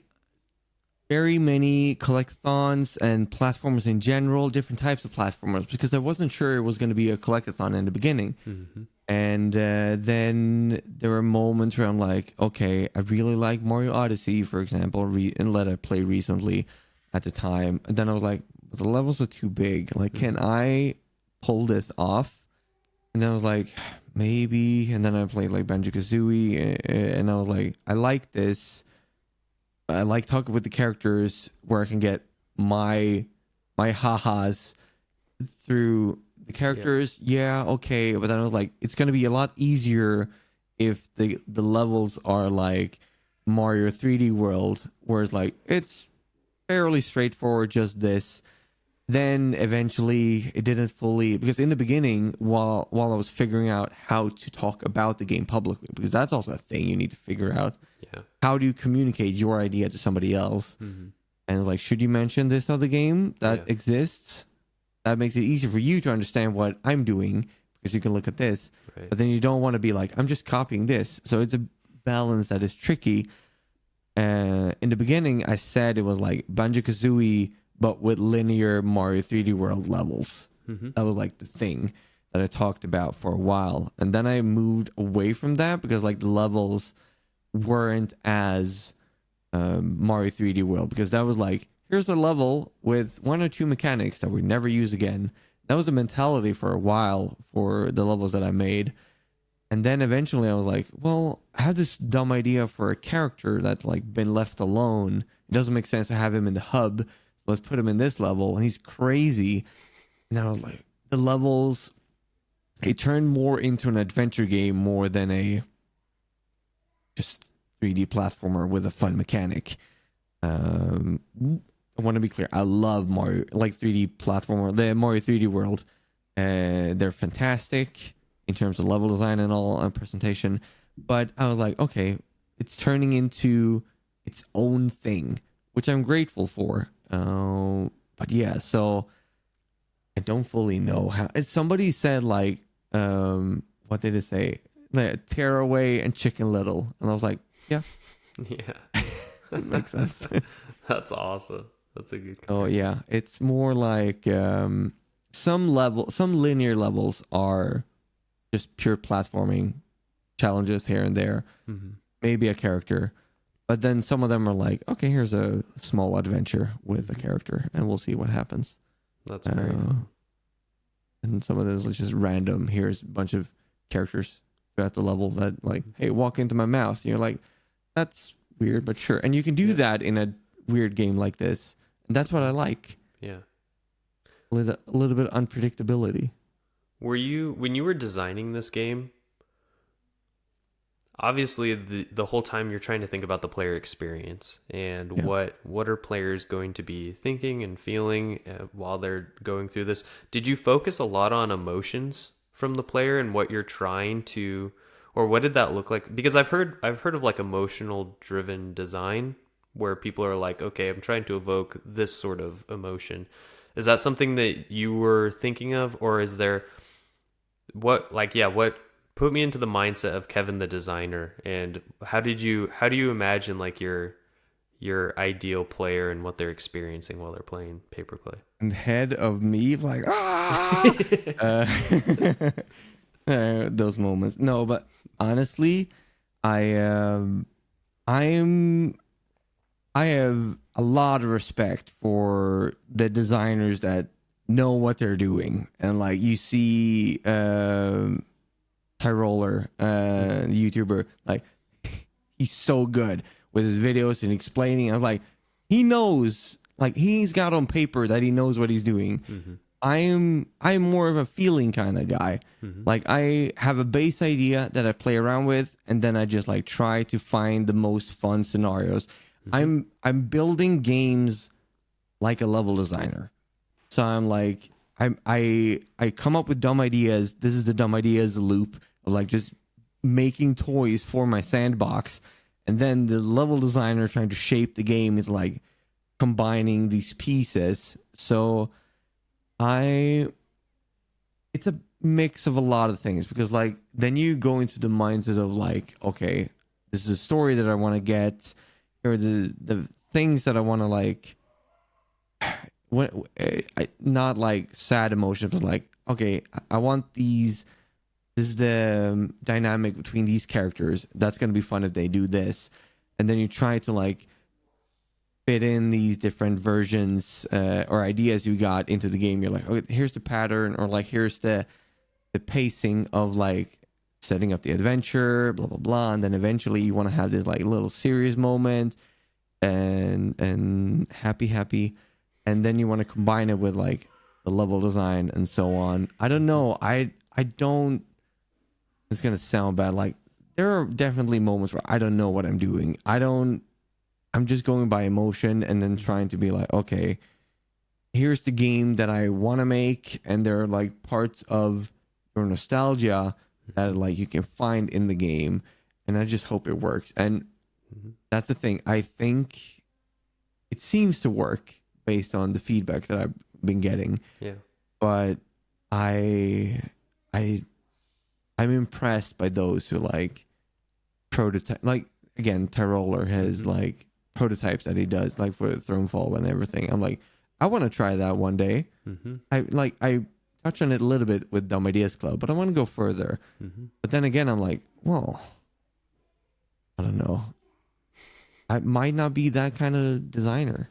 very many collectathons and platformers in general, different types of platformers, because I wasn't sure it was going to be a collectathon in the beginning. And then there were moments where I'm like, okay, I really like Mario Odyssey, for example, and let it play recently at the time. And then I was like, the levels are too big. Like, can I pull this off? And then I was like, maybe. And then I played like Banjo Kazooie, and I was like, I like this. I like talking with the characters where I can get my ha-has through the characters. Yeah, okay. But then I was like, it's going to be a lot easier if the levels are like Mario 3D World, where it's like, it's fairly straightforward, just this. Then eventually it didn't fully, because in the beginning, while I was figuring out how to talk about the game publicly, because that's also a thing you need to figure out. Yeah. How do you communicate your idea to somebody else? And it's like, should you mention this other game that Yeah. exists? That makes it easier for you to understand what I'm doing because you can look at this. Right. But then you don't want to be like, I'm just copying this. So it's a balance that is tricky. In the beginning, I said it was like Banjo-Kazooie, but with linear Mario 3D World levels. Mm-hmm. That was like the thing that I talked about for a while. And then I moved away from that because like the levels weren't as Mario 3D World, because that was like, here's a level with one or two mechanics that we never use again. That was the mentality for a while for the levels that I made. And then eventually I was like, well, I have this dumb idea for a character that's like been left alone. It doesn't make sense to have him in the hub. So let's put him in this level. And he's crazy. And I was like, the levels, it turned more into an adventure game more than a just 3D platformer with a fun mechanic. I want to be clear. I love Mario, like 3D platformer, the Mario 3D World. They're fantastic in terms of level design and all, and presentation. But I was like, okay, it's turning into its own thing, which I'm grateful for. But yeah, so I don't fully know how. Somebody said like, what did it say? Like, Tearaway and Chicken Little, and I was like, yeah, Yeah. it makes sense. That's awesome. That's a good Oh comparison. yeah, it's more like some linear levels are just pure platforming challenges here and there, Mm-hmm. maybe a character, but then some of them are like, okay, here's a small adventure with a character, and we'll see what happens. That's very fun. And some of those is just random. Here's a bunch of characters throughout the level that like, hey, walk into my mouth. You're like, that's weird, but sure. And you can do that in a weird game like this. And that's what I like. Yeah. A little bit of unpredictability. Were you, when you were designing this game, obviously the whole time you're trying to think about the player experience and Yeah. what are players going to be thinking and feeling while they're going through this? Did you focus a lot on emotions from the player and what you're trying to, or what did that look like? Because I've heard of like emotional driven design where people are like, okay, I'm trying to evoke this sort of emotion. Is that something that you were thinking of, or is there what put me into the mindset of Kevin the designer, and how do you imagine like your ideal player and what they're experiencing while they're playing PaperKlay? And head of me, like, ah! uh, those moments. No, but honestly, I'm I have a lot of respect for the designers that know what they're doing. And like you see Tyroller, the YouTuber, like he's so good with his videos and explaining. I was like, he knows, like he's got on paper that he knows what he's doing. Mm-hmm. I'm more of a feeling kind of guy. Mm-hmm. Like I have a base idea that I play around with, and then I just like try to find the most fun scenarios. Mm-hmm. I'm building games like a level designer. So I'm like I come up with dumb ideas. This is the dumb ideas loop of like just making toys for my sandbox, and then the level designer trying to shape the game is like combining these pieces. So it's a mix of a lot of things, because like then you go into the mindset of like, okay, this is a story that I want to get, or the things that I want to like, not like sad emotions, but like, okay, I want these. This is the dynamic between these characters. That's gonna be fun if they do this, and then you try to like fit in these different versions or ideas you got into the game. You're like, okay, here's the pattern, or like here's the pacing of like setting up the adventure, blah blah blah, and then eventually you want to have this like little serious moment and happy, and then you want to combine it with like the level design and so on. I don't know. I don't. It's gonna sound bad. Like there are definitely moments where I don't know what I'm doing. I'm just going by emotion and then trying to be like, okay, here's the game that I want to make, and there are like parts of your nostalgia that like you can find in the game, and I just hope it works. And Mm-hmm. that's the thing. I think it seems to work based on the feedback that I've been getting. Yeah. But I I I'm impressed by those who like prototype. Like again, Tyroller has like prototypes that he does like for Thronefall and everything. I'm like, I want to try that one day. I touched on it a little bit with Dumb Ideas Club, but I want to go further. But then again, I'm like, well, I don't know. I might not be that kind of designer.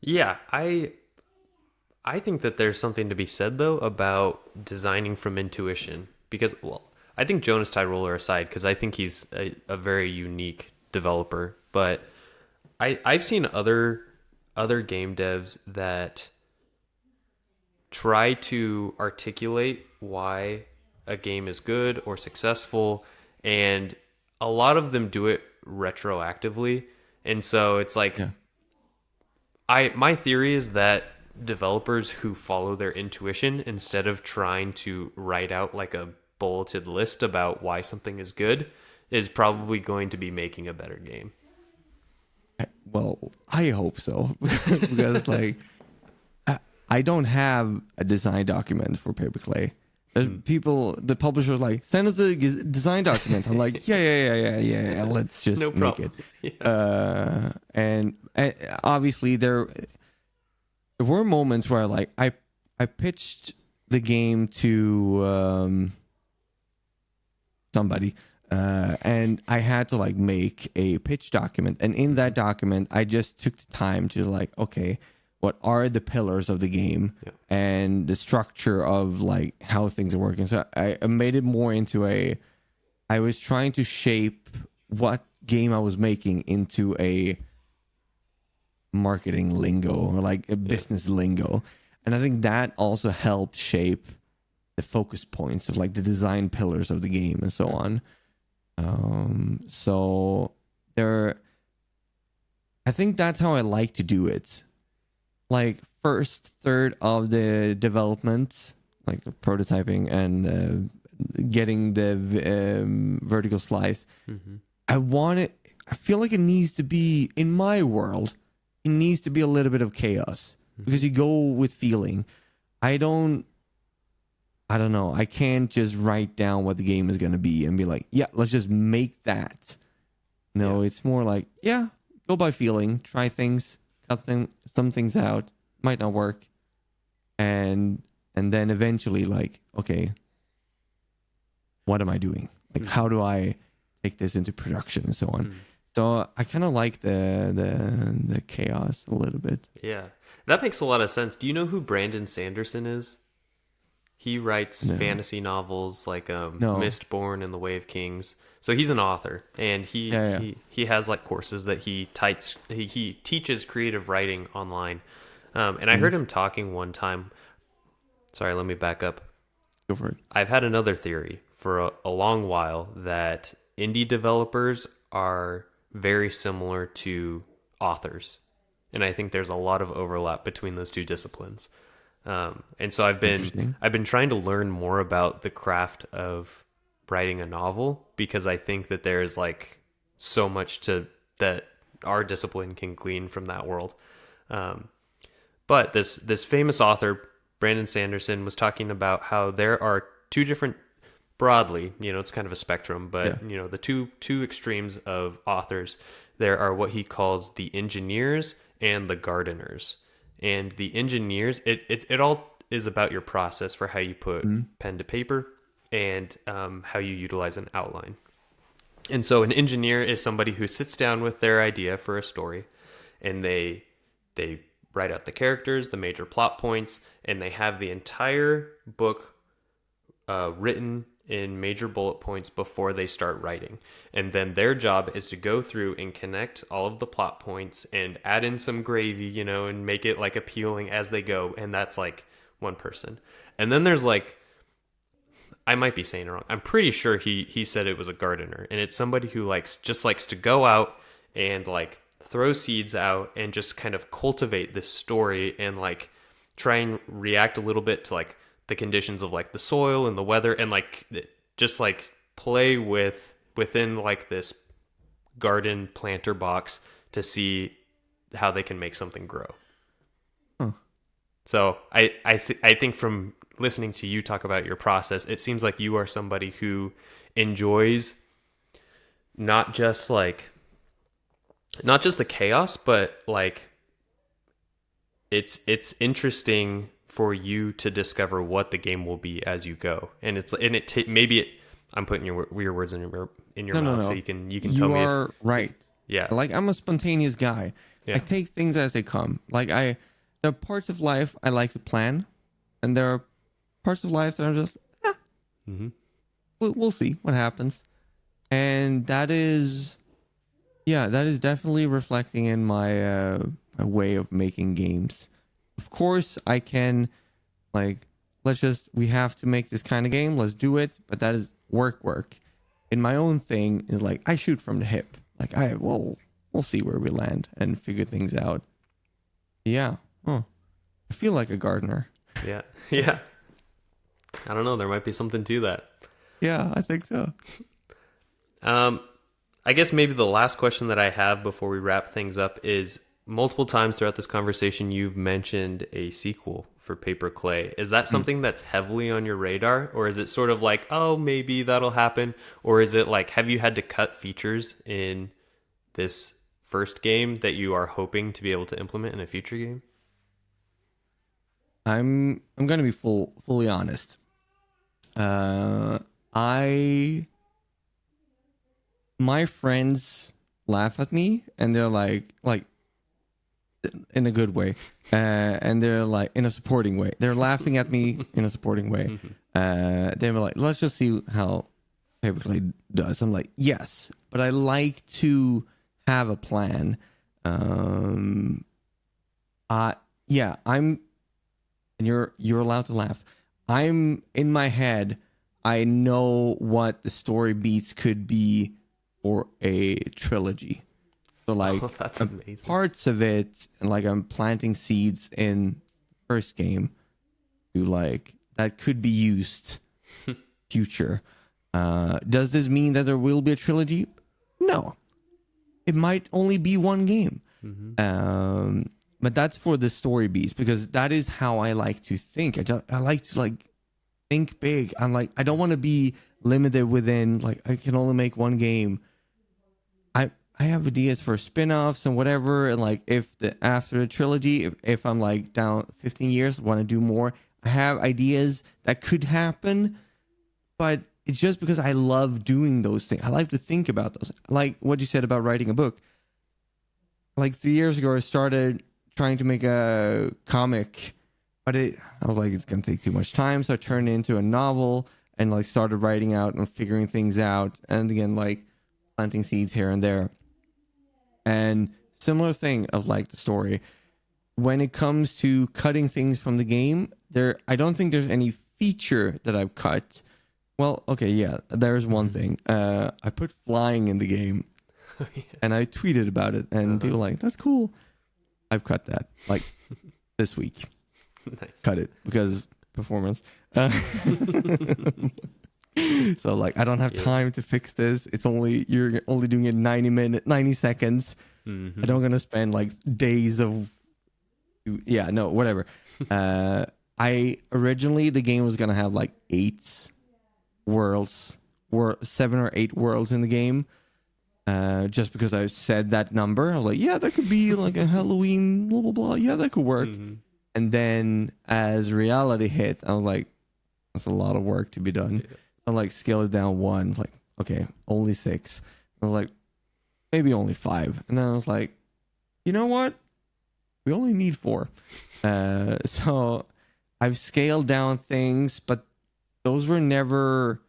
Yeah, I think that there's something to be said though about designing from intuition because, well, I think Jonas Tyroller aside, because I think he's a very unique developer, but I've seen other game devs that try to articulate why a game is good or successful, and a lot of them do it retroactively, and so it's like Yeah. my theory is that developers who follow their intuition instead of trying to write out like a bulleted list about why something is good is probably going to be making a better game. Well, I hope so because like I don't have a design document for PaperKlay. There's people, the publisher's like, send us a design document. I'm like, yeah. Let's just No make problem. it. Yeah. And obviously there were moments where like I pitched the game to somebody, and I had to like make a pitch document, and in that document I just took the time to like, okay, what are the pillars of the game and the structure of like how things are working. So I made it more into I was trying to shape what game I was making into a marketing lingo or like a business lingo. And I think that also helped shape the focus points of like the design pillars of the game and so on. So I think that's how I like to do it. Like first third of the development, like the prototyping and getting the vertical slice. I feel like it needs to be, in my world, it needs to be a little bit of chaos because you go with feeling. I don't know. I can't just write down what the game is going to be and be like, yeah, let's just make that. No, it's more like, yeah, go by feeling, try things, cut some things out, might not work. And then eventually like, okay, what am I doing? Like, how do I take this into production and so on? So I kind of like the chaos a little bit. Yeah, that makes a lot of sense. Do you know who Brandon Sanderson is? He writes fantasy novels like Mistborn and The Way of Kings. So he's an author, and he has like courses that he teaches creative writing online. And I heard him talking one time. Sorry, let me back up. Go for it. I've had another theory for a long while that indie developers are very similar to authors. And I think there's a lot of overlap between those two disciplines. And so I've been trying to learn more about the craft of writing a novel because I think that there's like so much that our discipline can glean from that world. But this famous author, Brandon Sanderson, was talking about how there are two different, broadly, it's kind of a spectrum, but the two extremes of authors. There are what he calls the engineers and the gardeners. And the engineers, it all is about your process for how you put pen to paper and how you utilize an outline. And so an engineer is somebody who sits down with their idea for a story, and they write out the characters, the major plot points, and they have the entire book written in major bullet points before they start writing. And then their job is to go through and connect all of the plot points and add in some gravy, and make it like appealing as they go. And that's like one person. And then there's like, I might be saying it wrong. I'm pretty sure he said it was a gardener, and it's somebody who just likes to go out and like throw seeds out and just kind of cultivate this story and like try and react a little bit to like the conditions of like the soil and the weather, and like just like play within like this garden planter box to see how they can make something grow. Huh. So I think from listening to you talk about your process, it seems like you are somebody who enjoys not just the chaos, but like it's interesting for you to discover what the game will be as you go, and I'm putting your words in your mouth, so you can tell me. You are right. Yeah, Like, I'm a spontaneous guy. yeah. I take things as they come. Like, there are parts of life I like to plan, and there are parts of life that I'm just, Mm-hmm. we'll see what happens. And that is definitely reflecting in my way of making games. Of course, I can, like, we have to make this kind of game. Let's do it. But that is work. In my own thing is like, I shoot from the hip. Like, we'll see where we land and figure things out. Yeah. Oh, I feel like a gardener. Yeah. Yeah. I don't know. There might be something to that. Yeah, I think so. I guess maybe the last question that I have before we wrap things up is, multiple times throughout this conversation, you've mentioned a sequel for PaperKlay. Is that something that's heavily on your radar, or is it sort of like, oh, maybe that'll happen? Or is it like, have you had to cut features in this first game that you are hoping to be able to implement in a future game? I'm going to be fully honest. My friends laugh at me, and they're like in a good way, and they're like in a supporting way. They're laughing at me in a supporting way. They were like, let's just see how PaperKlay does. I'm like, yes, but I like to have a plan. Yeah, and you're allowed to laugh. I'm in my head, I know what the story beats could be for a trilogy. So like, that's amazing. Parts of it, and like, I'm planting seeds in first game to like that could be used future. Does this mean that there will be a trilogy? No, it might only be one game. But that's for the story beats, because that is how I like to think. I like to like think big. I'm like, I don't want to be limited within like, I can only make one game. I have ideas for spin-offs and whatever, and like after the trilogy, if I'm like down 15 years, want to do more, I have ideas that could happen, but it's just because I love doing those things. I like to think about those. Like what you said about writing a book. Like 3 years ago, I started trying to make a comic, but I was like, it's gonna take too much time, so I turned it into a novel and like started writing out and figuring things out, and again like planting seeds here and there. And similar thing of like the story. When it comes to cutting things from the game, I don't think there's any feature that I've cut. Well, okay, yeah, there's one thing. I put flying in the game, and I tweeted about it, and people were like, that's cool. I've cut that like this week. Nice. Cut it because performance. So like, I don't have time to fix this. You're only doing it 90 seconds. I don't gonna spend like days of whatever. Originally the game was gonna have like 8 worlds, or 7 or 8 worlds in the game. Just because I said that number, I was like, yeah, that could be like a Halloween, blah blah blah. Yeah, that could work. And then as reality hit, I was like, that's a lot of work to be done. I like scale it down 1. It's like, okay, only 6. I was like, maybe only 5. And then I was like, you know what? We only need 4. So I've scaled down things, but those were never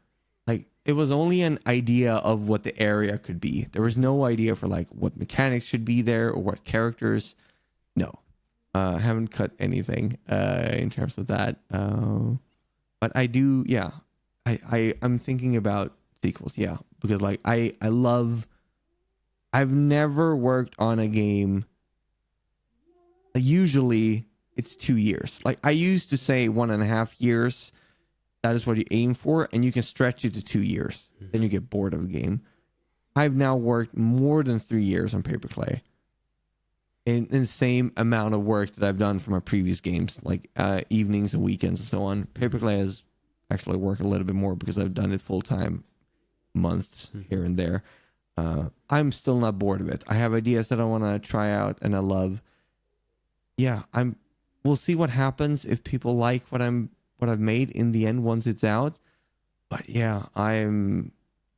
like, it was only an idea of what the area could be. There was no idea for like what mechanics should be there or what characters. No, I haven't cut anything in terms of that. But I do, yeah. I'm thinking about sequels, yeah, because like I've never worked on a game. Usually it's 2 years. Like I used to say 1.5 years. That is what you aim for, and you can stretch it to 2 years. Then you get bored of the game. I've now worked more than 3 years on PaperKlay. in the same amount of work that I've done for my previous games, like evenings and weekends and so on. PaperKlay has actually worked a little bit more because I've done it full time, months here and there. I'm still not bored of it. I have ideas that I want to try out and I love. Yeah, we'll see what happens if people like what I've made in the end once it's out. But yeah,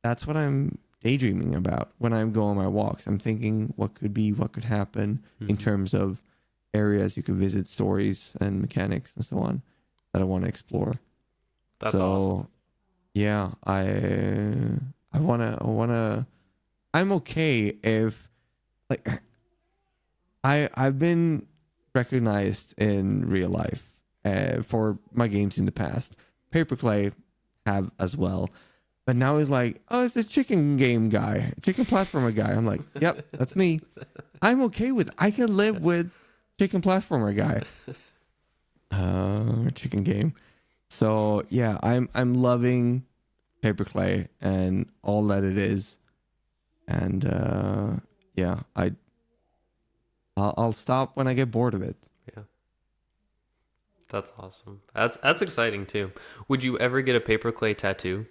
that's what I'm daydreaming about when I go on my walks. I'm thinking what could happen in terms of areas you could visit, stories and mechanics and so on that I want to explore. That's awesome. Yeah, I wanna I'm okay if like I've been recognized in real life for my games in the past. PaperKlay have as well. But now he's like, oh, it's a chicken game guy, chicken platformer guy. I'm like, yep, that's me. I'm okay with I can live with chicken platformer guy. Chicken game. So yeah, I'm loving PaperKlay and all that it is. And yeah, I'll stop when I get bored of it. Yeah. That's awesome. That's exciting too. Would you ever get a PaperKlay tattoo?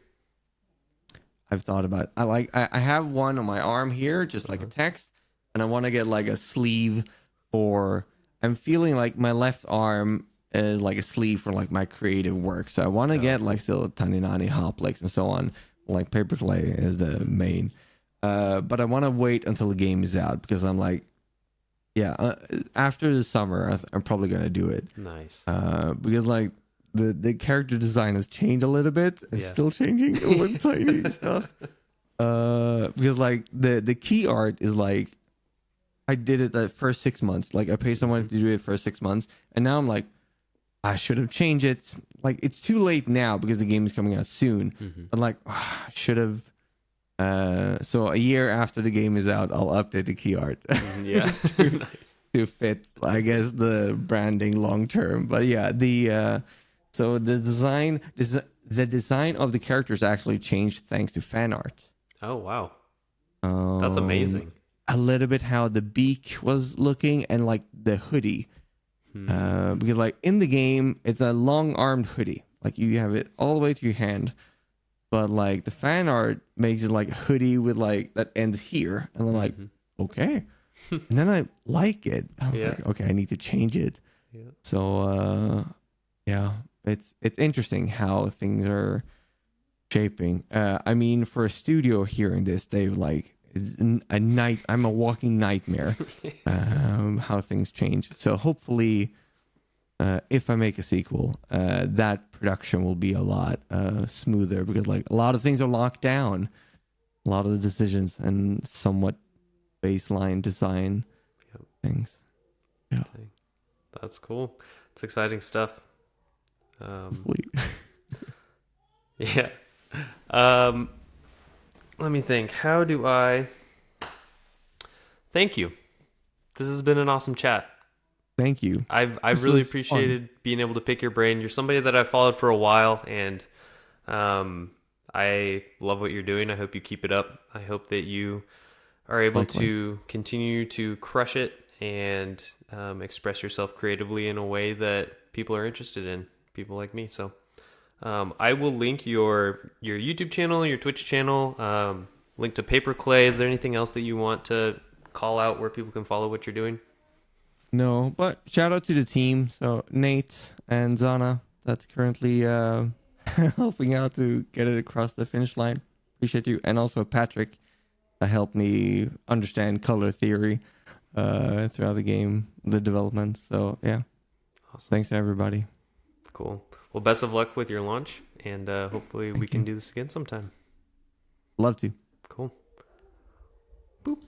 I've thought about it. I have one on my arm here, just like a text, and I want to get like a sleeve for. I'm feeling like my left arm is like a sleeve for like my creative work, so I want to get like still tiny hopliks and so on. Like PaperKlay is the main, but I want to wait until the game is out because I'm like, yeah, after the summer I'm probably gonna do it. Nice. Because like. The character design has changed a little bit. It's still changing a little tiny stuff. Because like the key art is like I did it the first 6 months. Like I paid someone to do it for 6 months, and now I'm like I should have changed it. Like it's too late now because the game is coming out soon. I'm like I should have. So a year after the game is out, I'll update the key art. Yeah, nice to fit, I guess, the branding long term. But yeah, so the design of the characters actually changed thanks to fan art. Oh wow, that's amazing. A little bit how the beak was looking and like the hoodie, because like in the game it's a long armed hoodie, like you have it all the way to your hand, but like the fan art makes it like a hoodie with like that ends here, and I'm like, okay, and then I like it. I'm like, okay, I need to change it. Yeah. So yeah. It's interesting how things are shaping. I mean, for a studio hearing this, they like it's a night. I'm a walking nightmare. How things change. So hopefully, if I make a sequel, that production will be a lot smoother because like a lot of things are locked down. A lot of the decisions and somewhat baseline design things. Yeah, that's cool. It's exciting stuff. Yeah. Let me think. How do I thank you? This has been an awesome chat. Thank you. I've really appreciated being able to pick your brain. You're somebody that I've followed for a while, and I love what you're doing. I hope you keep it up. I hope that you are able to continue to crush it and express yourself creatively in a way that people are interested in. People like me. So I will link your YouTube channel, your Twitch channel, link to PaperKlay. Is there anything else that you want to call out where people can follow what you're doing? No, but shout out to the team. So Nate and Zana, that's currently helping out to get it across the finish line. Appreciate you. And also Patrick that helped me understand color theory throughout the game, the development. So yeah, awesome. Thanks to everybody. Cool. Well, best of luck with your launch, and hopefully we can do this again sometime. Love to. Cool. Boop.